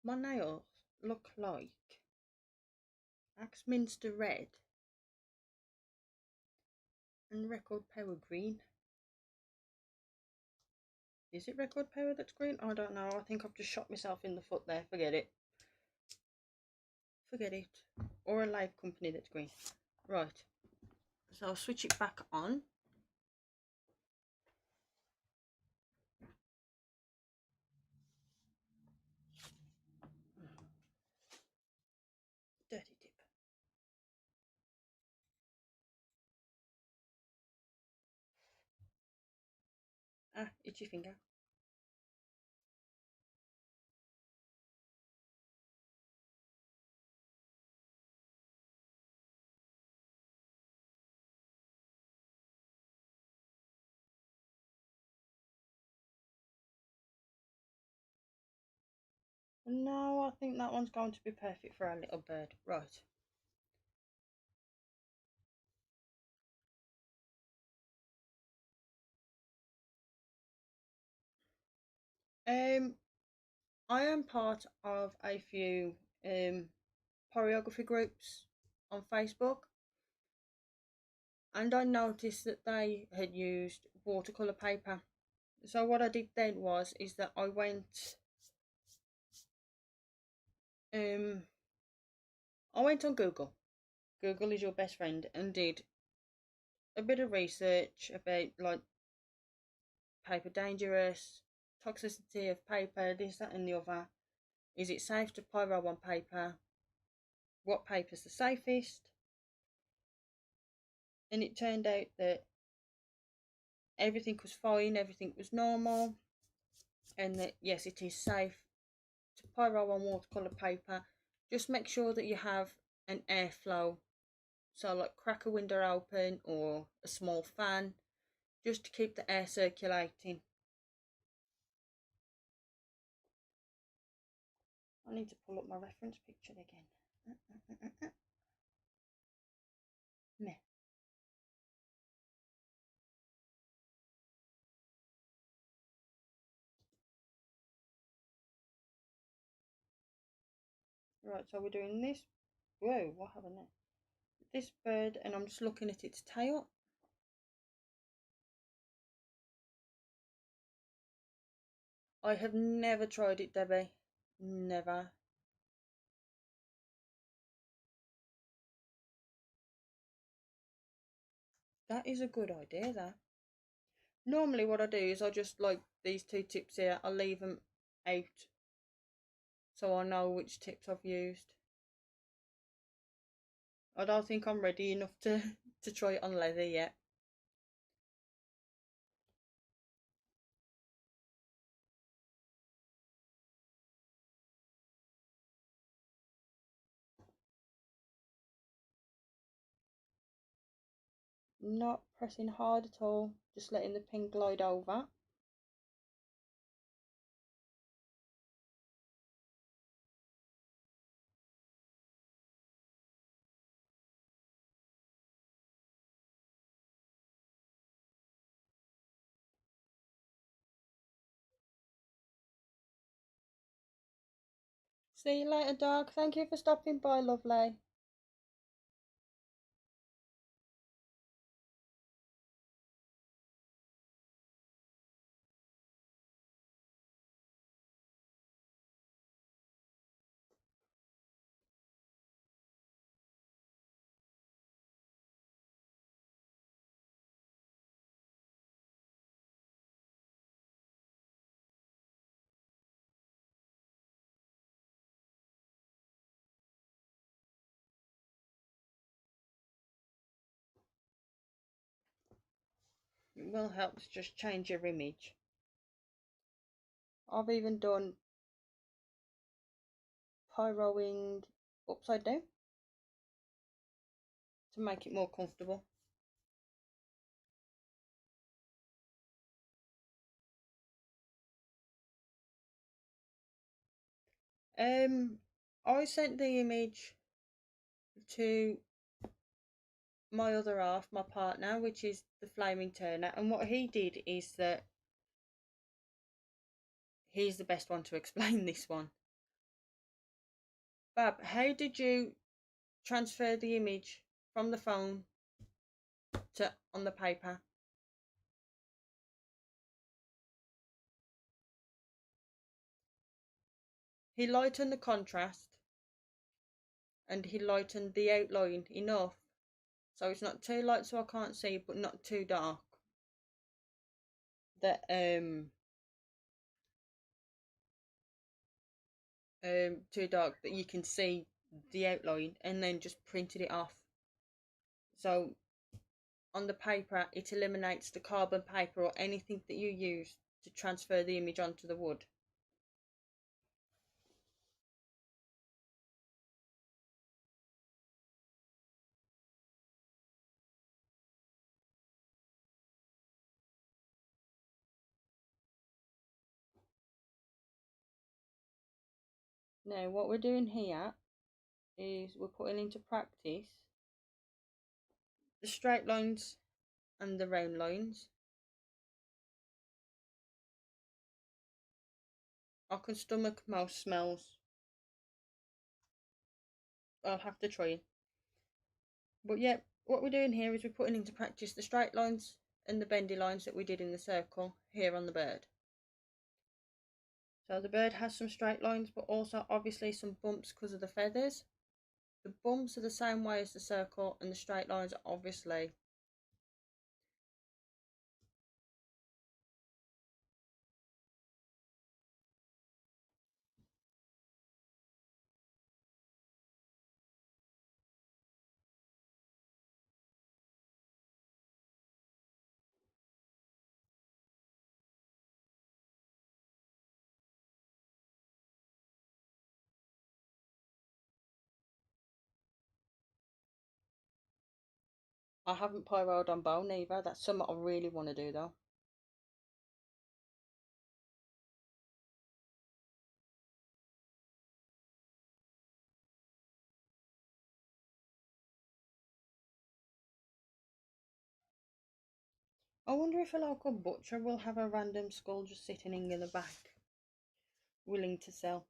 My nails look like Axminster Red and Record Power Green. Is it Record Power that's green? I don't know. I think I've just shot myself in the foot there. Forget it. Forget it. Or a live company that's green. Right. So I'll switch it back on. Dirty tip. Ah, itchy finger. No, I think that one's going to be perfect for our little bird. Right. I am part of a few choreography groups on Facebook, and I noticed that they had used watercolor paper. So what I did then is that I went on Google. Google is your best friend, and did a bit of research about like paper dangerous, toxicity of paper, this, that, and the other. Is it safe to pyro on paper? What paper's the safest? And it turned out that everything was fine, everything was normal, and that yes, it is safe to pyro on watercolor paper. Just make sure that you have an airflow, so like crack a window open or a small fan, just to keep the air circulating. I need to pull up my reference picture again. Meh. Right, so we're doing this. Whoa, what happened there? This bird, and I'm just looking at its tail. I have never tried it, Debbie. Never. That is a good idea, that. Normally what I do is I just, like these two tips here, I'll leave them out so I know which tips I've used. I don't think I'm ready enough to try it on leather yet. Not pressing hard at all, just letting the pin glide over. See you later, dog. Thank you for stopping by, lovely. It will help to just change your image. I've even done pyroing upside down to make it more comfortable. I sent the image to my other half, my partner, which is the Flaming Turner, and what he did is that he's the best one to explain this one. Bab, how did you transfer the image from the phone to on the paper? He lightened the contrast and he lightened the outline enough so it's not too light so I can't see but not too dark. That too dark that you can see the outline, and then just printed it off. So on the paper it eliminates the carbon paper or anything that you use to transfer the image onto the wood. Now what we're doing here is we're putting into practice the straight lines and the round lines. I can stomach most smells. I'll have to try it. But yeah, what we're doing here is we're putting into practice the straight lines and the bendy lines that we did in the circle here on the bird. So the bird has some straight lines but also obviously some bumps because of the feathers. The bumps are the same way as the circle and the straight lines are obviously I haven't pyroed on bone either. That's something I really want to do though. I wonder if a local butcher will have a random skull just sitting in the back, willing to sell.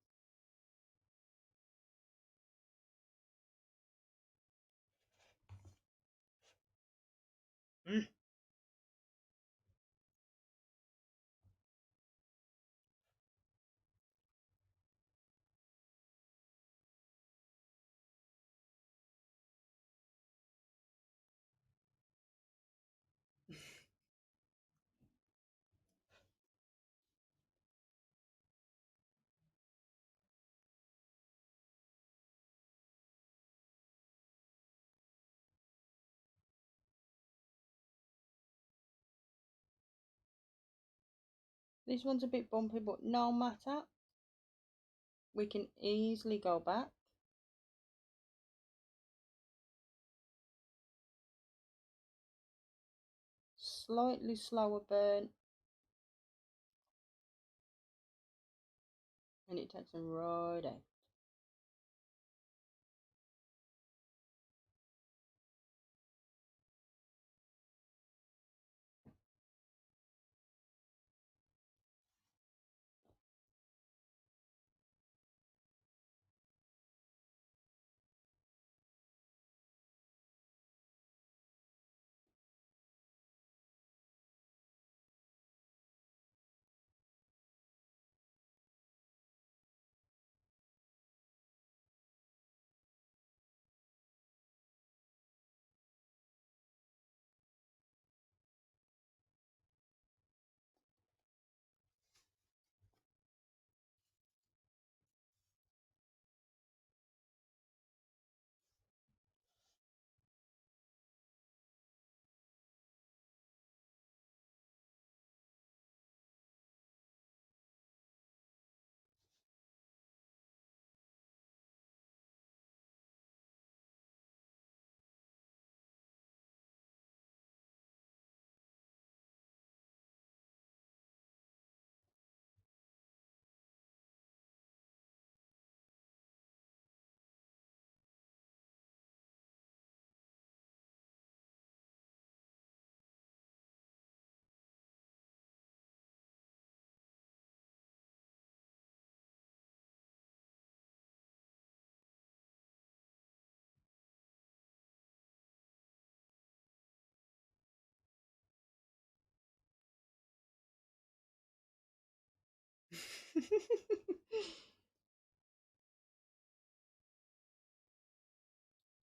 Mm. This one's a bit bumpy, but no matter. We can easily go back. Slightly slower burn. And it takes them right out.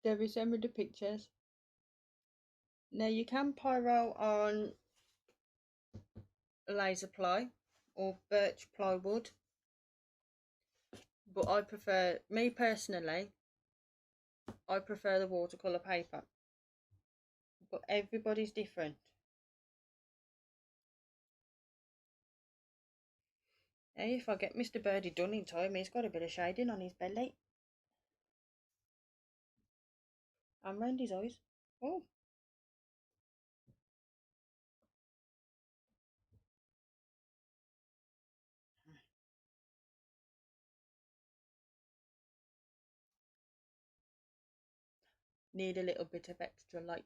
Debbie, send me the pictures. Now you can pyro on laser ply or birch plywood, but I prefer, me personally, I prefer the watercolour paper. But everybody's different. Hey, if I get Mr. Birdie done in time, he's got a bit of shading on his belly. And round his eyes. Oh. Need a little bit of extra light.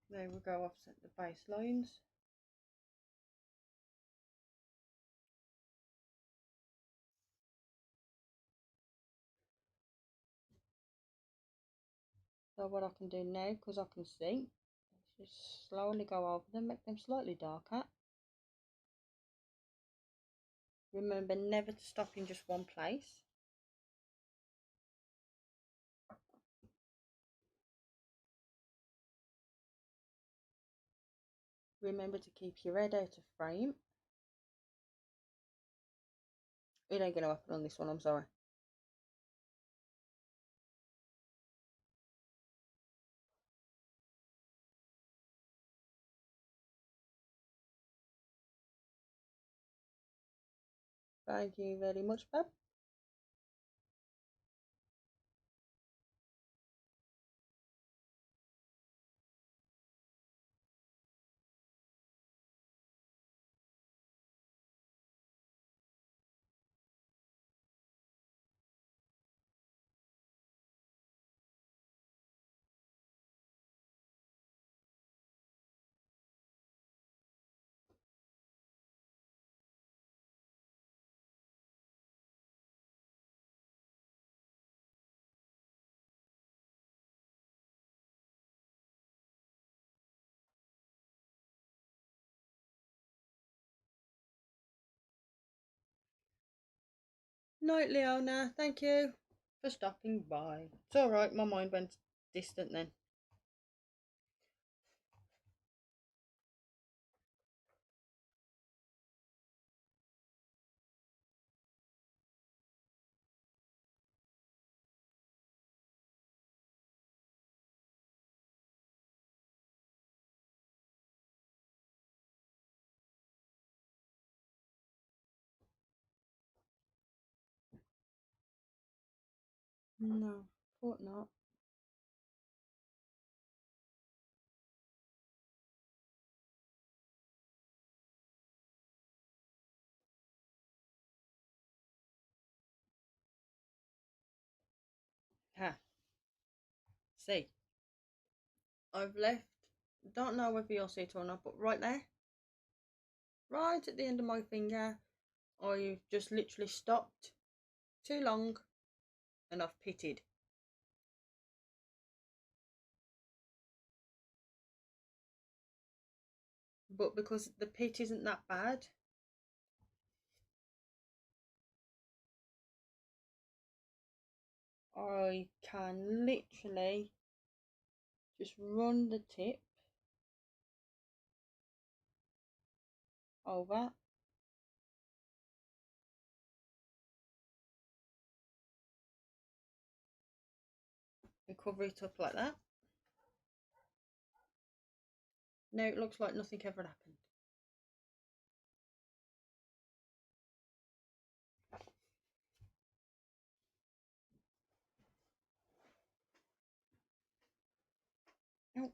There we go, offset the base lines. So what I can do now, because I can see, just slowly go over them, make them slightly darker. Remember never to stop in just one place. Remember to keep your head out of frame. It ain't gonna happen on this one, I'm sorry. Thank you very much, Bob. Night, Leona. Thank you for stopping by. It's alright, my mind went distant then. No, thought not. Ha. See, I've left, don't know whether you'll see it or not, but right there, right at the end of my finger, I've just literally stopped too long and I've pitted. But because the pit isn't that bad, I can literally just run the tip over and cover it up like that. Now it looks like nothing ever happened. Oh.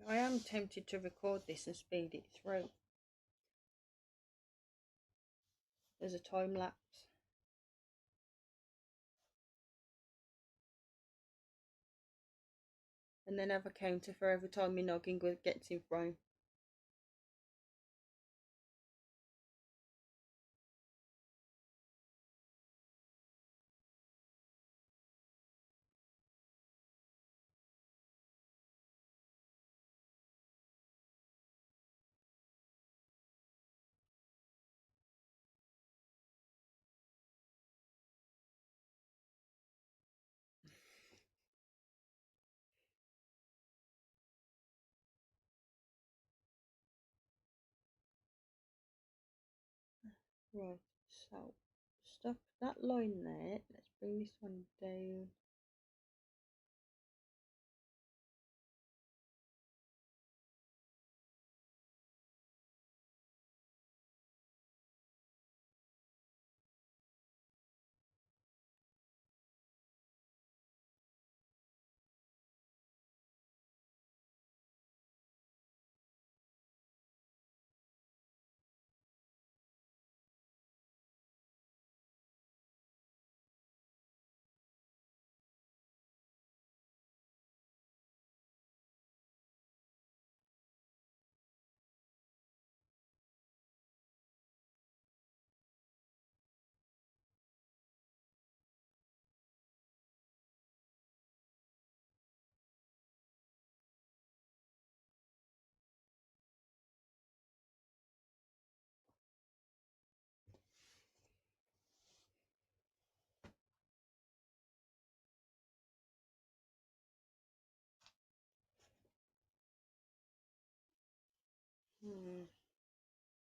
I am tempted to record this and speed it through. There's a time lapse. And then have a counter for every time my noggin gets in frame. Right, so stop that line there. Let's bring this one down.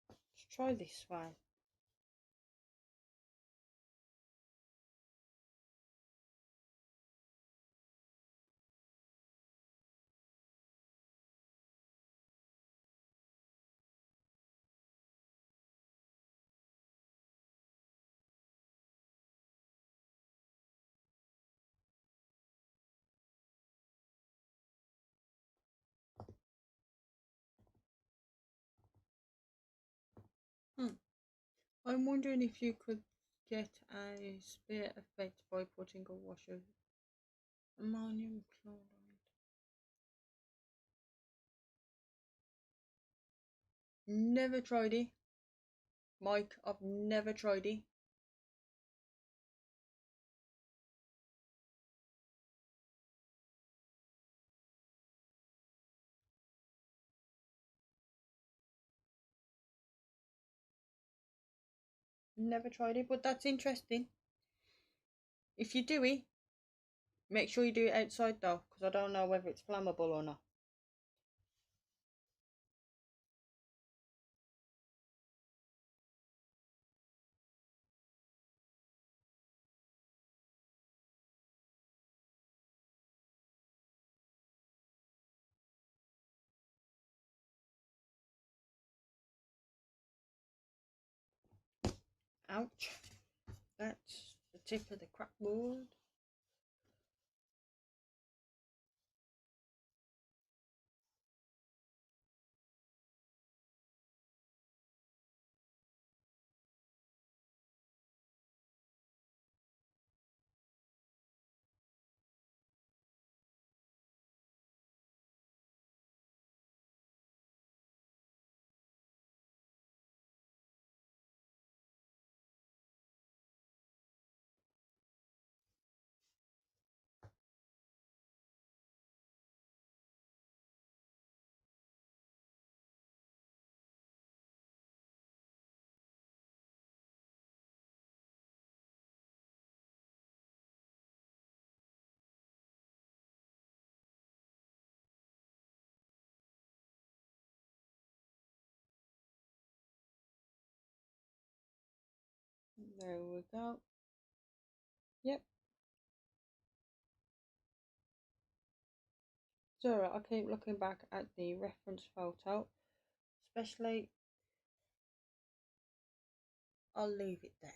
Let's try this way. I'm wondering if you could get a spear effect by putting a wash of ammonium chloride. Never tried it. Mike, I've never tried it. Never tried it, but that's interesting. If you do it, make sure you do it outside though, because I don't know whether it's flammable or not. Ouch. That's the tip of the crackboard. There we go. Yep. So I keep looking back at the reference photo, especially. I'll leave it there.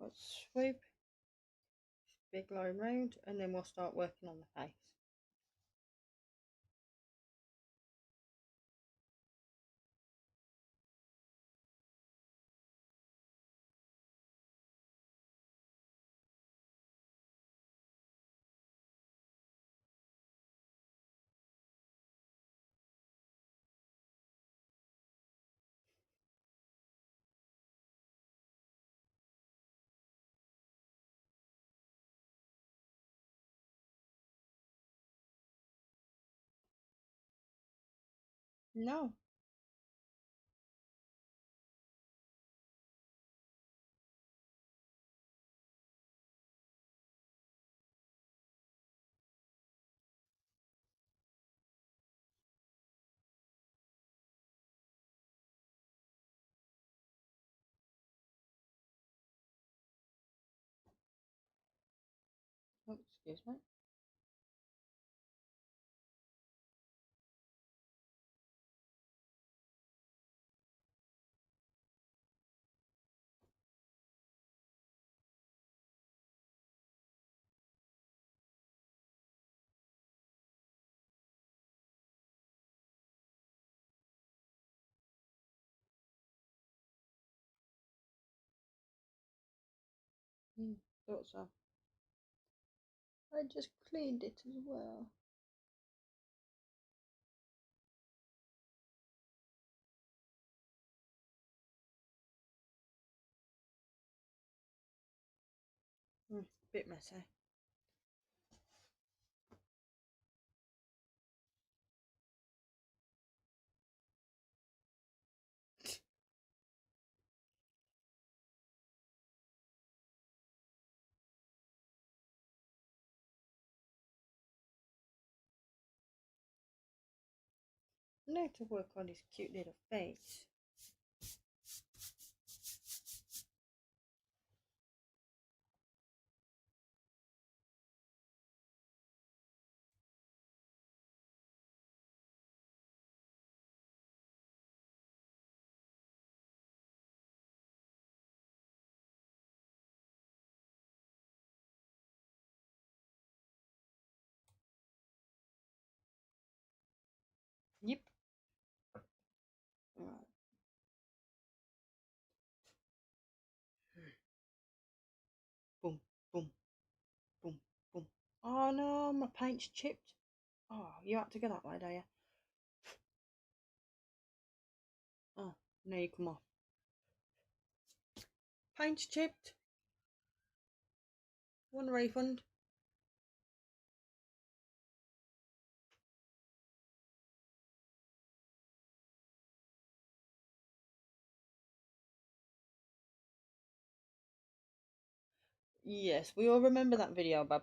Got swoop, big line round, and then we'll start working on the face. No. Oh, excuse me. Thought so. I just cleaned it as well. Bit messy. I need to work on his cute little face. Yep. Right. Boom, boom, boom, boom. Oh no, my paint's chipped. Oh, you had to go that way, do you? Oh, now you come off. Paint's chipped. Want a refund? Yes, we all remember that video, Bob.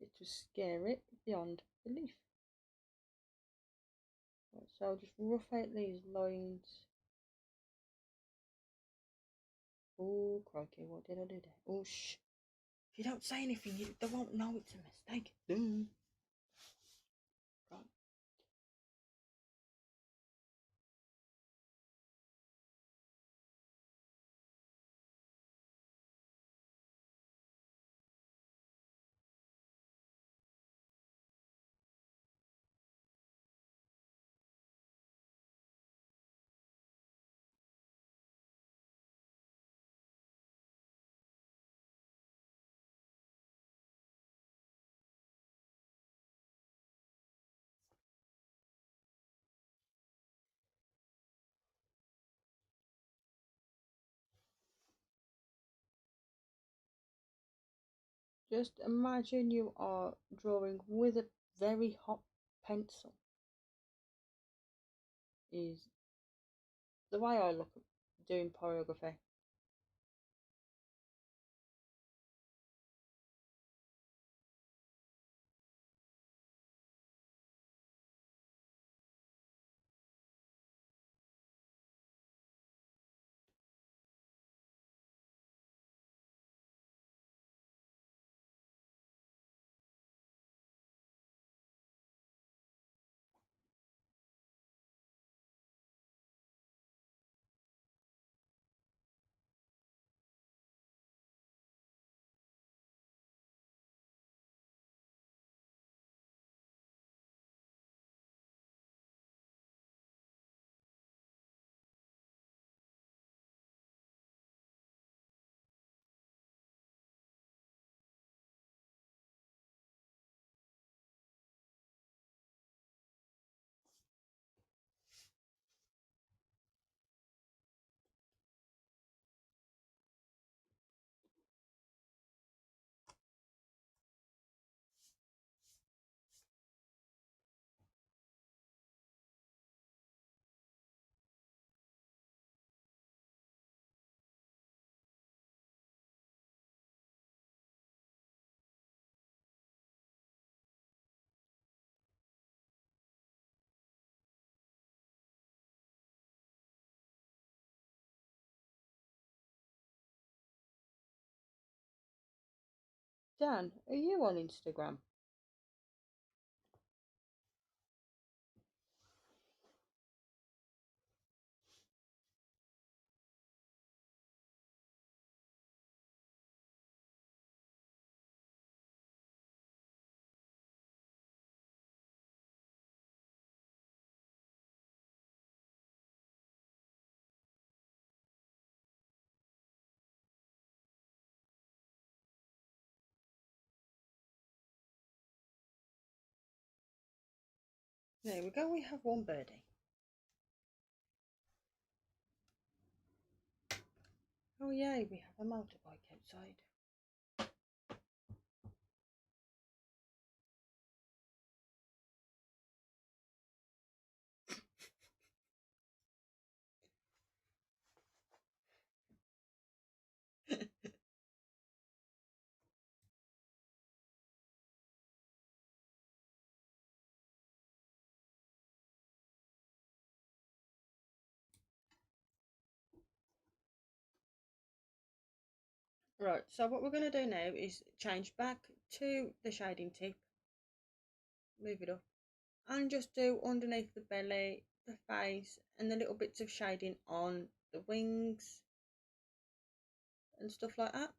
It was scary beyond belief. Right, so I'll just rough out these lines. Oh, crikey, what did I do there? Oh, shh. If you don't say anything, they won't know it's a mistake. Right. Just imagine you are drawing with a very hot pencil. Is the way I look at doing choreography. Dan, are you on Instagram? There we go, we have one birdie. Oh yay, we have a motorbike outside. Right, so what we're going to do now is change back to the shading tip, move it up, and just do underneath the belly, the face, and the little bits of shading on the wings and stuff like that.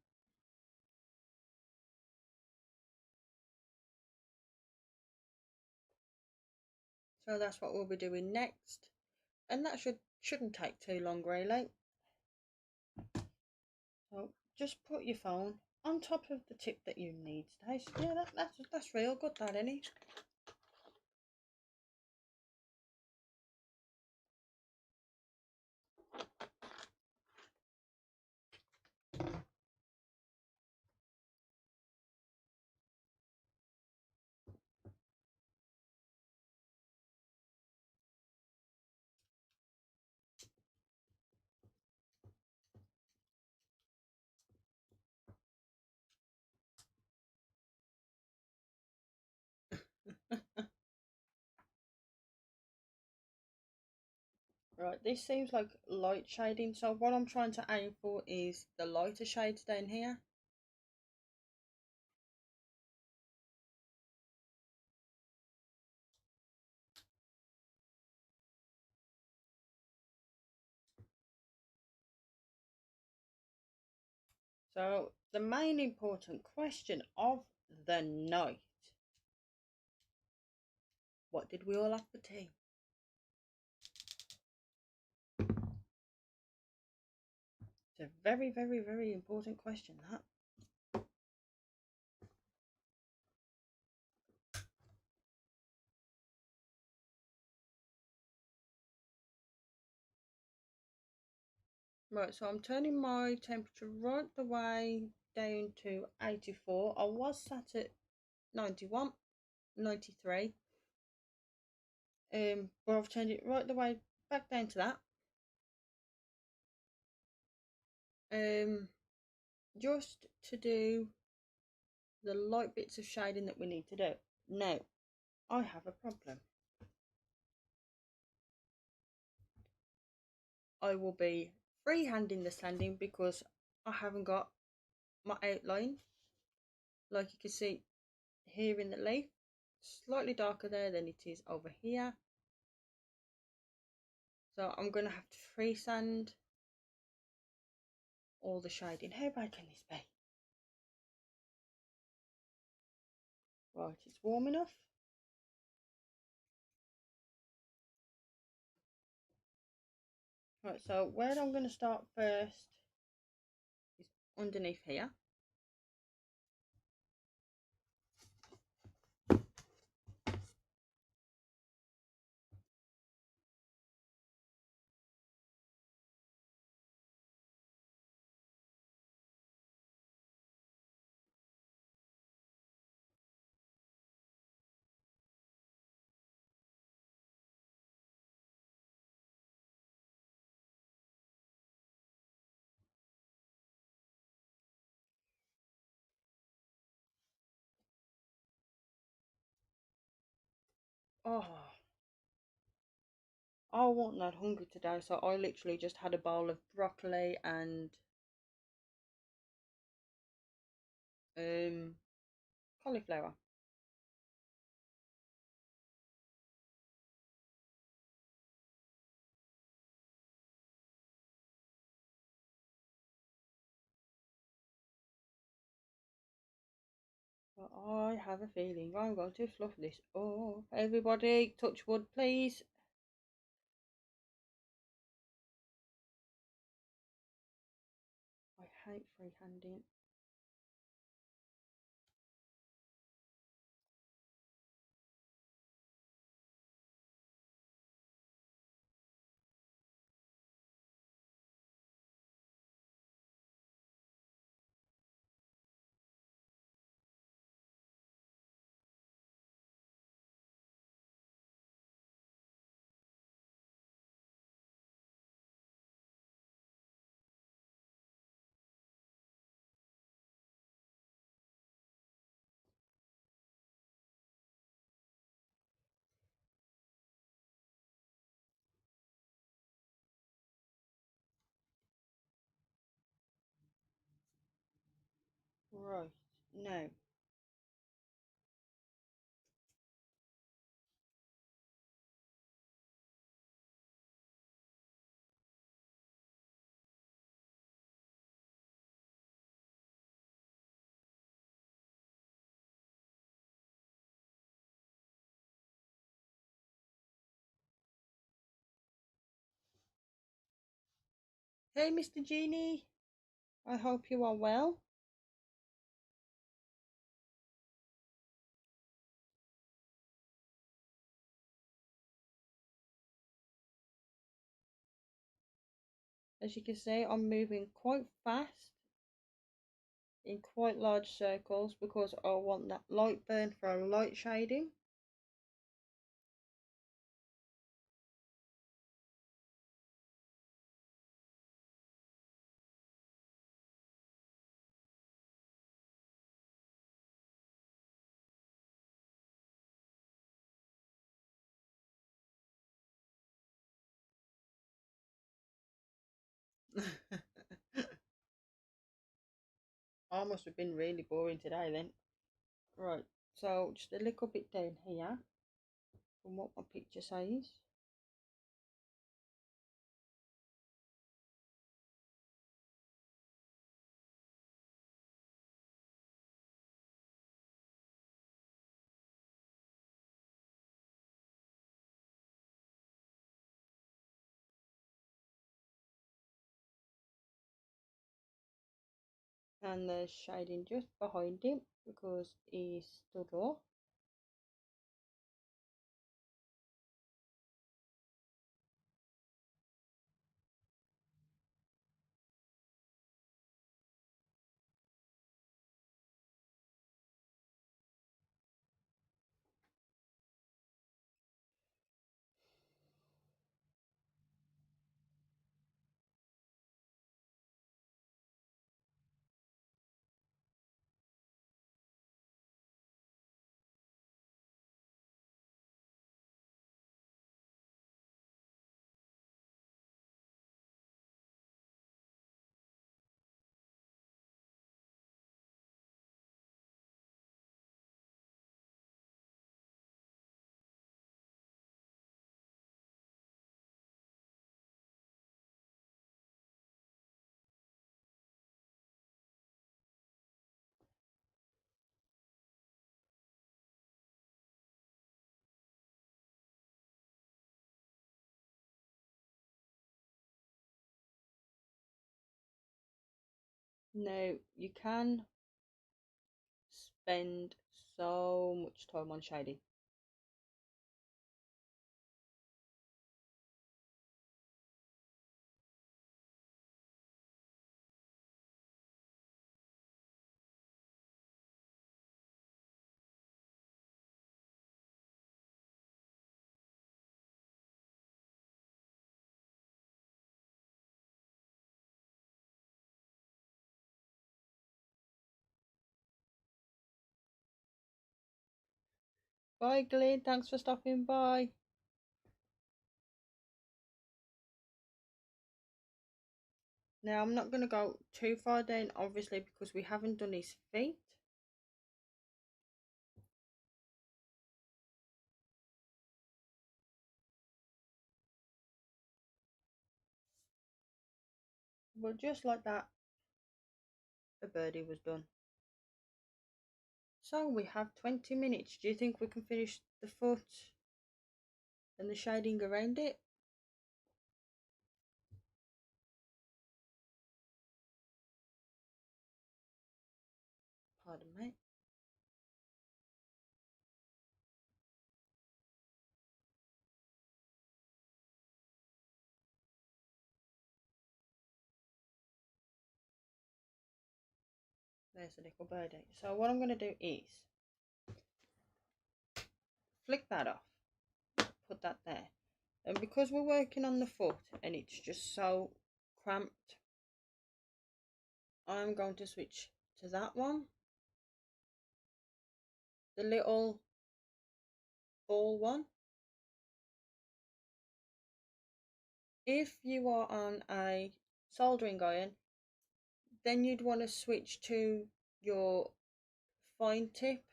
So that's what we'll be doing next, and that shouldn't take too long really. So just put your phone on top of the tip that you need, Stace. Yeah, that's real good, that, isn't it? Right, this seems like light shading, so what I'm trying to aim for is the lighter shades down here. So the main important question of the night: what did we all have for tea? It's a very, very, very important question, that. Right, so I'm turning my temperature right the way down to 84. I was sat at 91, 93. But I've turned it right the way back down to that. Just to do the light bits of shading that we need to do. Now, I have a problem. I will be freehanding the sanding because I haven't got my outline. Like you can see here in the leaf, slightly darker there than it is over here. So I'm going to have to free sand all the shading. How bad can this be? Right, it's warm enough. Right, so where I'm going to start first is underneath here. Oh, I wasn't that hungry today, so I literally just had a bowl of broccoli and cauliflower. But I have a feeling I'm going to fluff this up. Everybody, touch wood, please. I hate freehanding. Right, now. Hey, Mr. Genie. I hope you are well. As you can see, I'm moving quite fast in quite large circles because I want that light burn for a light shading. I must have been really boring today then. Right, so just a little bit down here from what my picture says. And there's shading just behind him because he stood up. Now you can spend so much time on shading. Bye, Glenn. Thanks for stopping by. Now, I'm not going to go too far down, obviously, because we haven't done his feet. But just like that, a birdie was done. So we have 20 minutes. Do you think we can finish the foot and the shading around it? Pardon me. There's a little birdie. So what I'm going to do is flick that off, put that there. And because we're working on the foot and it's just so cramped, I'm going to switch to that one. The little ball one. If you are on a soldering iron, then you'd want to switch to your fine tip.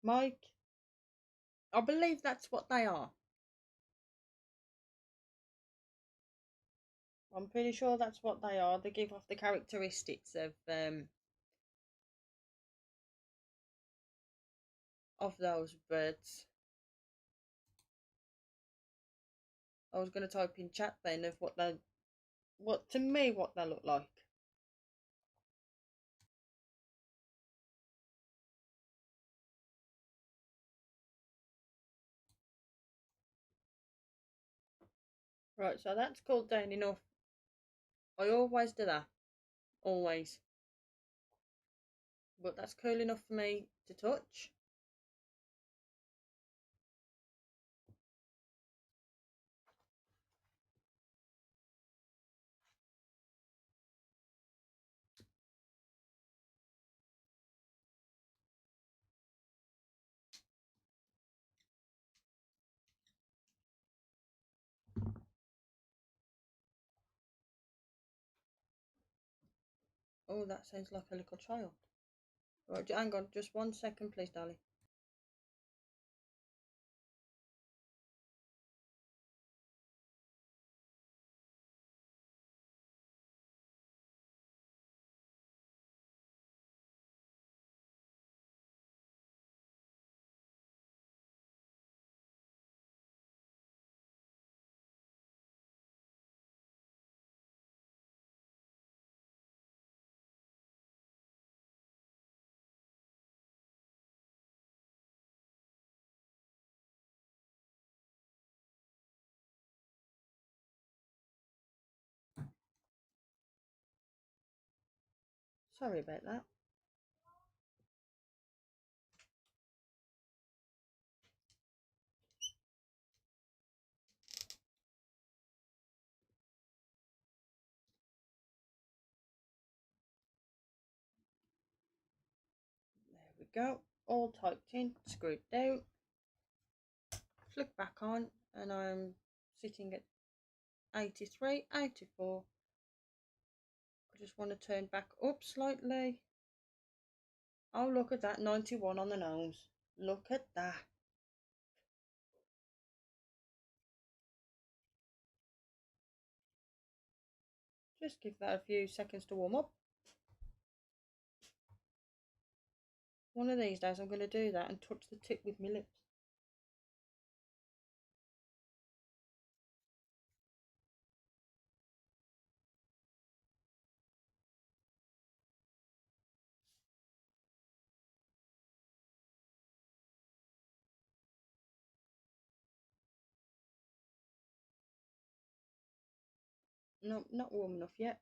Mike, I believe that's what they are. I'm pretty sure that's what they are. They give off the characteristics of those birds. I was going to type in chat then of what they look like. Right, so that's cooled down enough. I always do that. Always. But that's cool enough for me to touch. Oh, that sounds like a little child. Right, hang on, just 1 second, please, darling. Sorry about that. There we go. All typed in, screwed down. Flick back on, and I'm sitting at 83, 84. I just want to turn back up slightly. Oh, look at that, 91 on the nose. Look at that. Just give that a few seconds to warm up. One of these days I'm going to do that and touch the tip with my lips. No, not warm enough yet.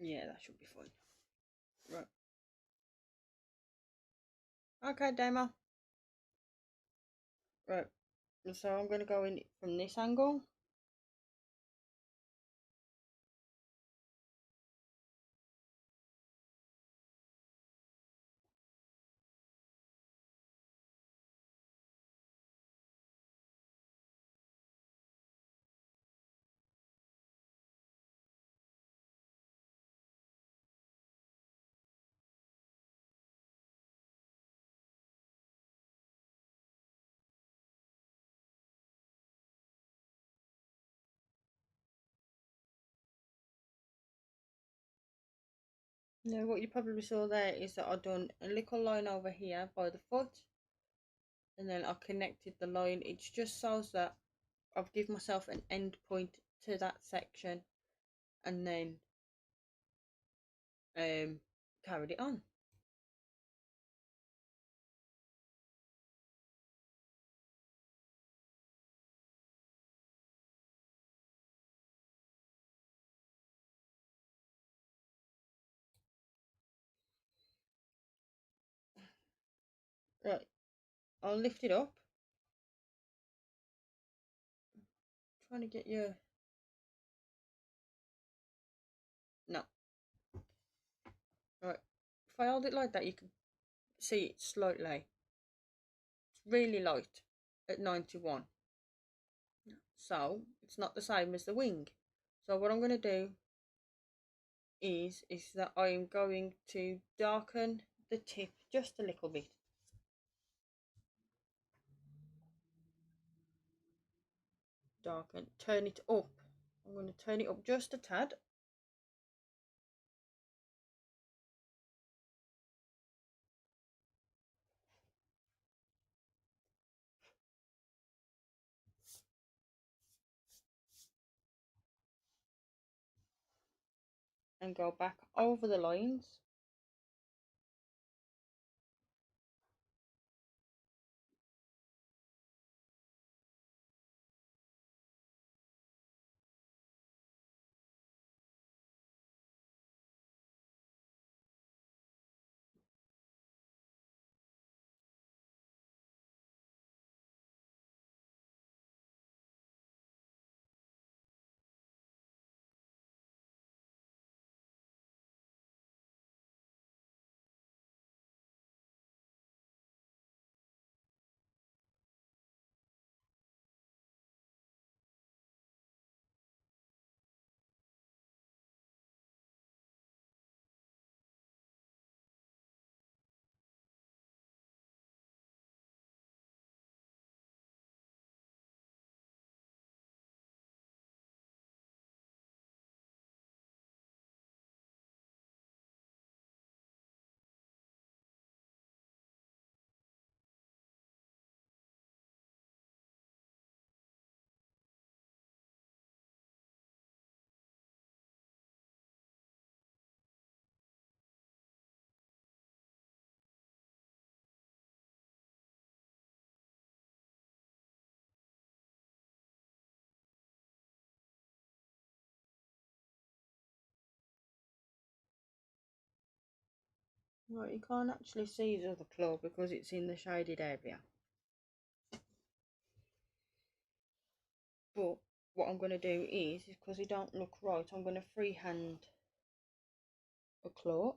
Yeah, that should be fine. Right. Okay, demo. Right. So I'm going to go in from this angle. Now what you probably saw there is that I've done a little line over here by the foot, and then I connected the line. It's just so that I've given myself an end point to that section, and then carried it on. Right, I'll lift it up. Trying to get you. No. Right. If I hold it like that, you can see it slightly. It's really light at 91. So it's not the same as the wing. So what I'm going to do is that I'm going to darken the tip just a little bit. Darken, turn it up. I'm going to turn it up just a tad. And go back over the lines. Right, you can't actually see the other claw because it's in the shaded area. But what I'm going to do is because it don't look right, I'm going to freehand a claw.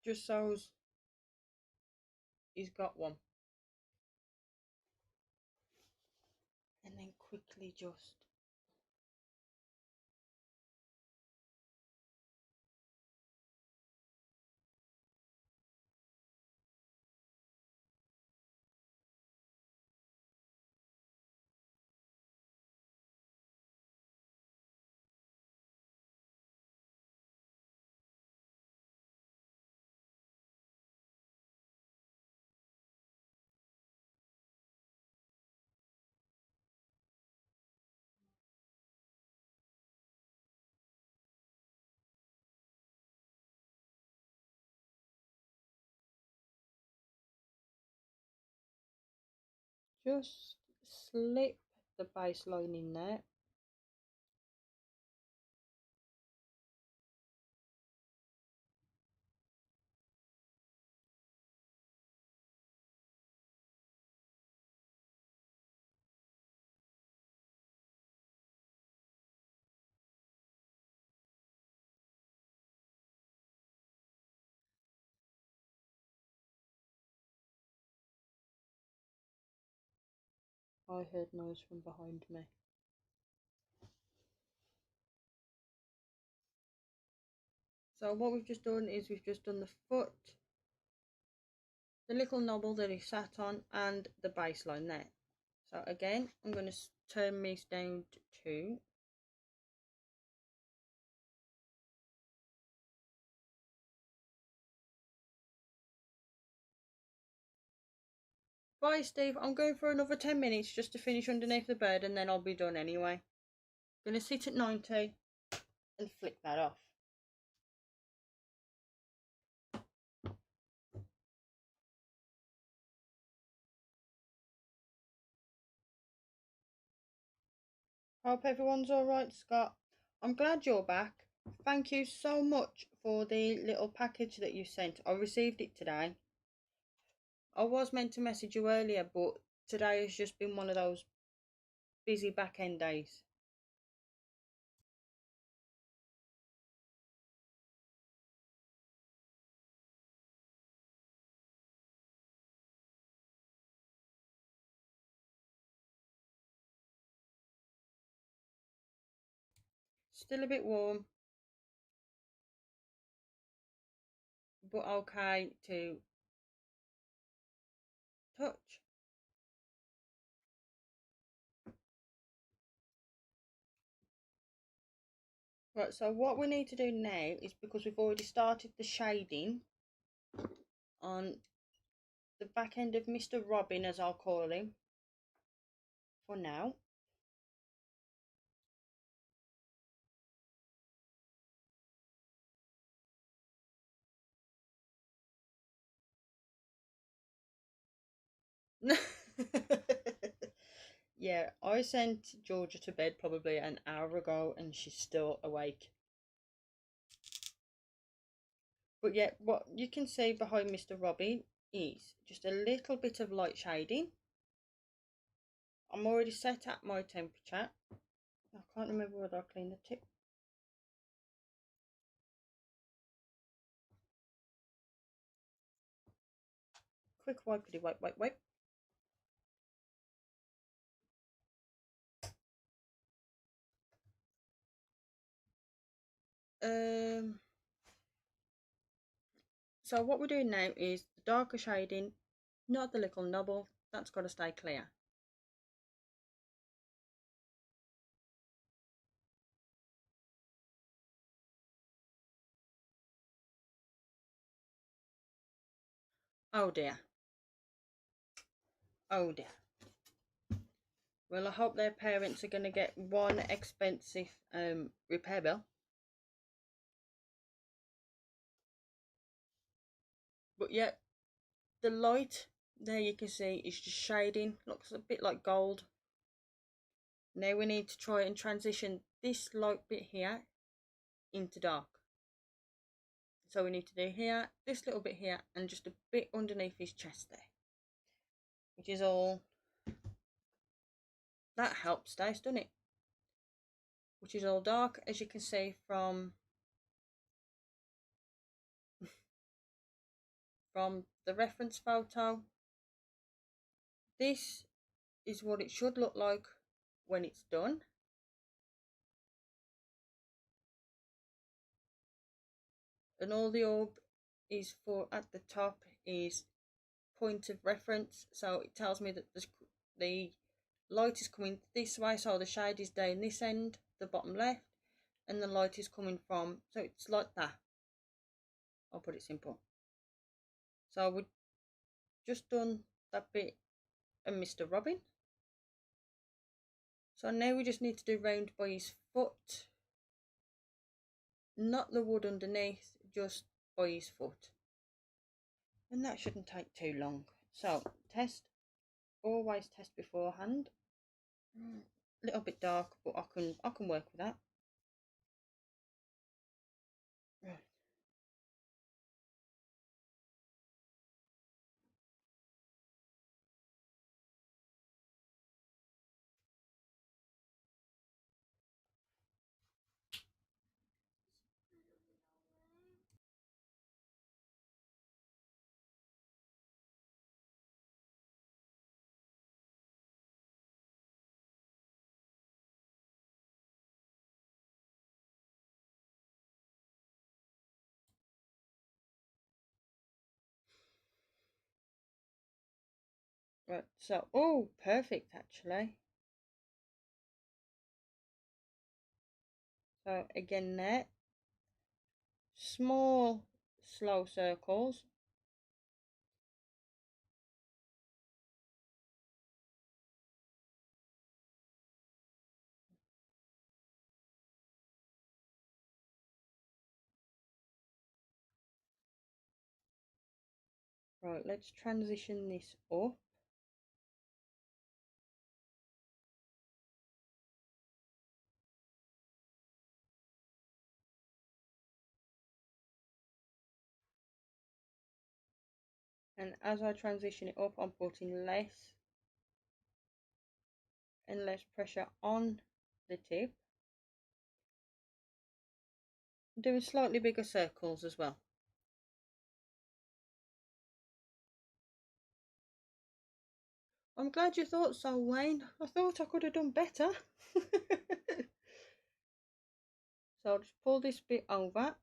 Just so he's got one. And then quickly just just slip the base line in there. I heard noise from behind me. So what we've just done is we've just done the foot, the little knobbly that he sat on, and the baseline there. So again, I'm going to turn these down to 2. Bye Steve, I'm going for another 10 minutes just to finish underneath the bed and then I'll be done anyway. I'm going to sit at 90 and flick that off. Hope everyone's alright, Scott. I'm glad you're back. Thank you so much for the little package that you sent. I received it today. I was meant to message you earlier, but today has just been one of those busy back end days. Still a bit warm, but okay to touch. Right, so what we need to do now is, because we've already started the shading on the back end of Mr. Robin, as I'll call him for now. Yeah, I sent Georgia to bed probably an hour ago and she's still awake. But yeah, what you can see behind Mr. Robin is just a little bit of light shading. I'm already set at my temperature. I can't remember whether I cleaned the tip. Quick wipey wipe, wipe, wipe. So what we're doing now is the darker shading, not the little nubble. That's got to stay clear. Oh dear. Oh dear. Well, I hope their parents are going to get one expensive repair bill. But yeah, the light there you can see is just shading. Looks a bit like gold. Now we need to try and transition this light bit here into dark. So we need to do here, this little bit here, and just a bit underneath his chest there. Which is all... That helps Stace, doesn't it? Which is all dark, as you can see from the reference photo. This is what it should look like when it's done. And all the orb is for at the top is point of reference, so it tells me that the light is coming this way, so the shade is down this end, the bottom left, and the light is coming from, so it's like that. I'll put it simple. So we've just done that bit of Mr. Robin. So now we just need to do round by his foot, not the wood underneath, just by his foot. And that shouldn't take too long. So test always test beforehand. A little bit dark, but I can work with that. Right. Right, so, oh, perfect actually. So again there, small, slow circles. Right, let's transition this up. And as I transition it up, I'm putting less and less pressure on the tip. I'm doing slightly bigger circles as well. I'm glad you thought so, Wayne. I thought I could have done better. So I'll just pull this bit over.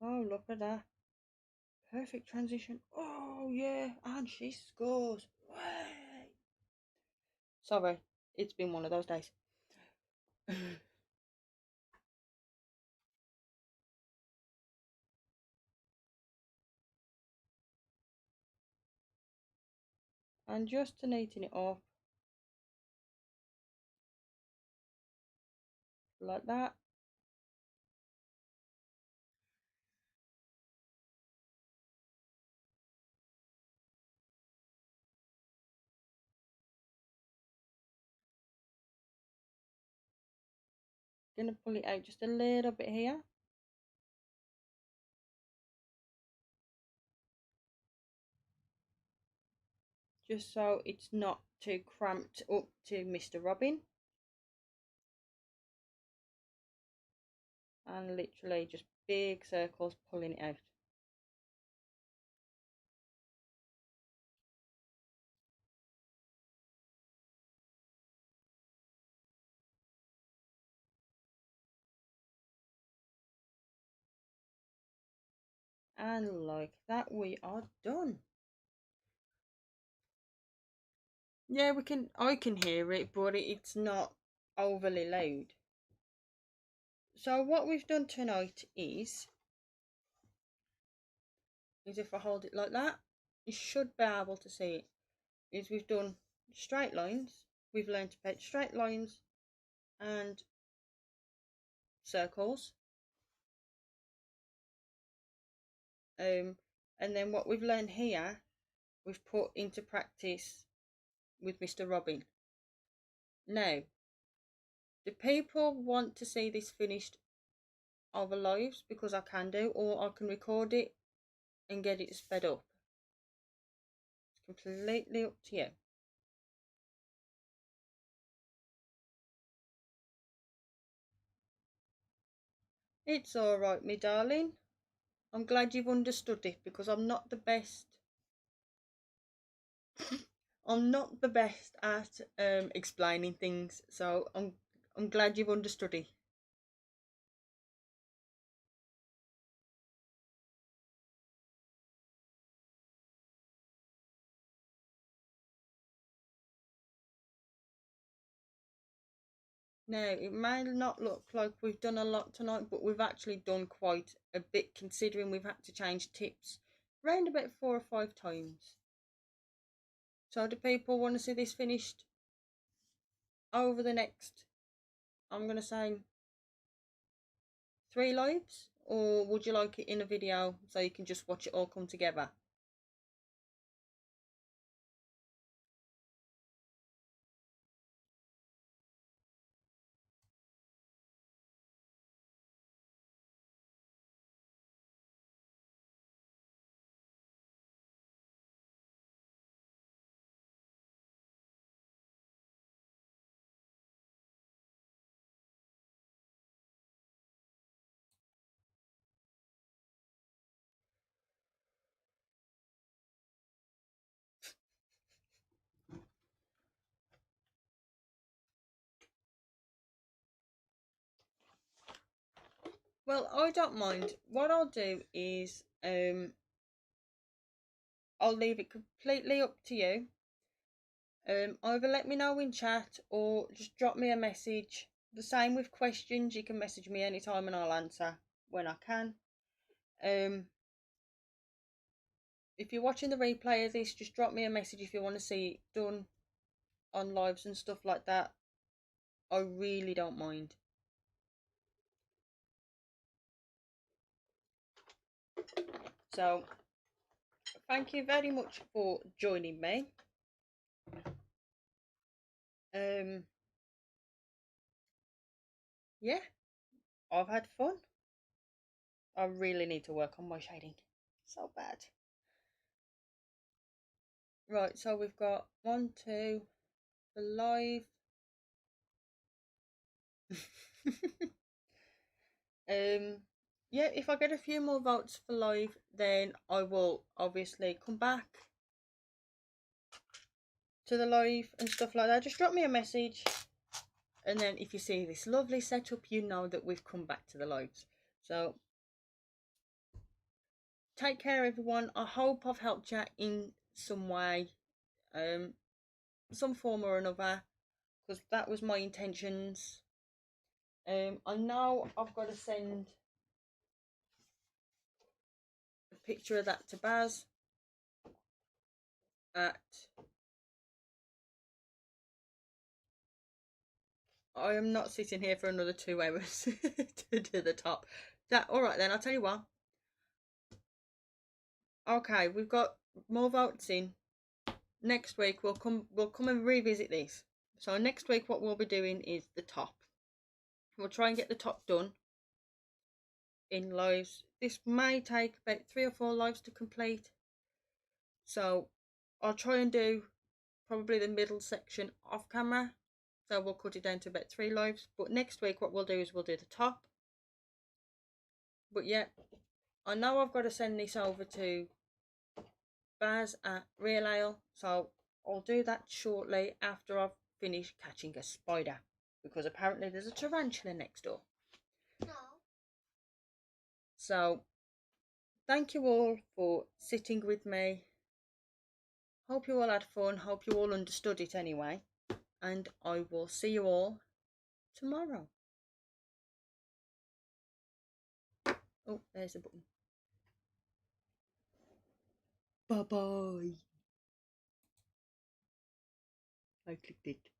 Oh, look at that. Perfect transition. Oh, yeah. And she scores. Way. Sorry, it's been one of those days. And just to neaten it up. Like that. Gonna pull it out just a little bit here. Just so it's not too cramped up to Mr. Robin. And literally just big circles pulling it out. And like that, we are done. Yeah, I can hear it, but it's not overly loud. So what we've done tonight is if I hold it like that, you should be able to see it. Is we've done straight lines. We've learned about straight lines and circles. And then what we've learned here, we've put into practice with Mr. Robin. Now, do people want to see this finished over lives? Because I can do, or I can record it and get it sped up. It's completely up to you. It's alright, me darling. I'm glad you've understood it, because I'm not the best. I'm not the best at explaining things, so I'm glad you've understood it. Now, it may not look like we've done a lot tonight, but we've actually done quite a bit, considering we've had to change tips around about 4 or 5 times. So do people want to see this finished over the next, I'm going to say, 3 lives? or would you like it in a video so you can just watch it all come together? Well, I don't mind. What I'll do is I'll leave it completely up to you. Either let me know in chat or just drop me a message. The same with questions, you can message me anytime and I'll answer when I can. If you're watching the replay of this, just drop me a message if you want to see it done on lives and stuff like that. I really don't mind. So, thank you very much for joining me. Yeah, I've had fun. I really need to work on my shading. So bad. Right, so we've got 1, 2, the live. Yeah, if I get a few more votes for live, then I will obviously come back to the live and stuff like that. Just drop me a message, and then if you see this lovely setup, you know that we've come back to the lives. So take care, everyone. I hope I've helped you in some way, some form or another, because that was my intentions. I know I've got to send a picture of that to Baz at I am not sitting here for another 2 hours to do the top. Alright then, I'll tell you what. Okay, we've got more votes in. Next week we'll come and revisit this. So next week what we'll be doing is the top. We'll try and get the top done in lives. This may take about 3 or 4 lives to complete. So I'll try and do probably the middle section off camera. So we'll cut it down to about 3 lives. But next week what we'll do is we'll do the top. But yeah, I know I've got to send this over to Baz at Real Ale, so I'll do that shortly after I've finished catching a spider, because apparently there's a tarantula next door. No. So thank you all for sitting with me. Hope you all had fun, hope you all understood it anyway, and I will see you all tomorrow. Oh, there's a button. Bye bye. I clicked it.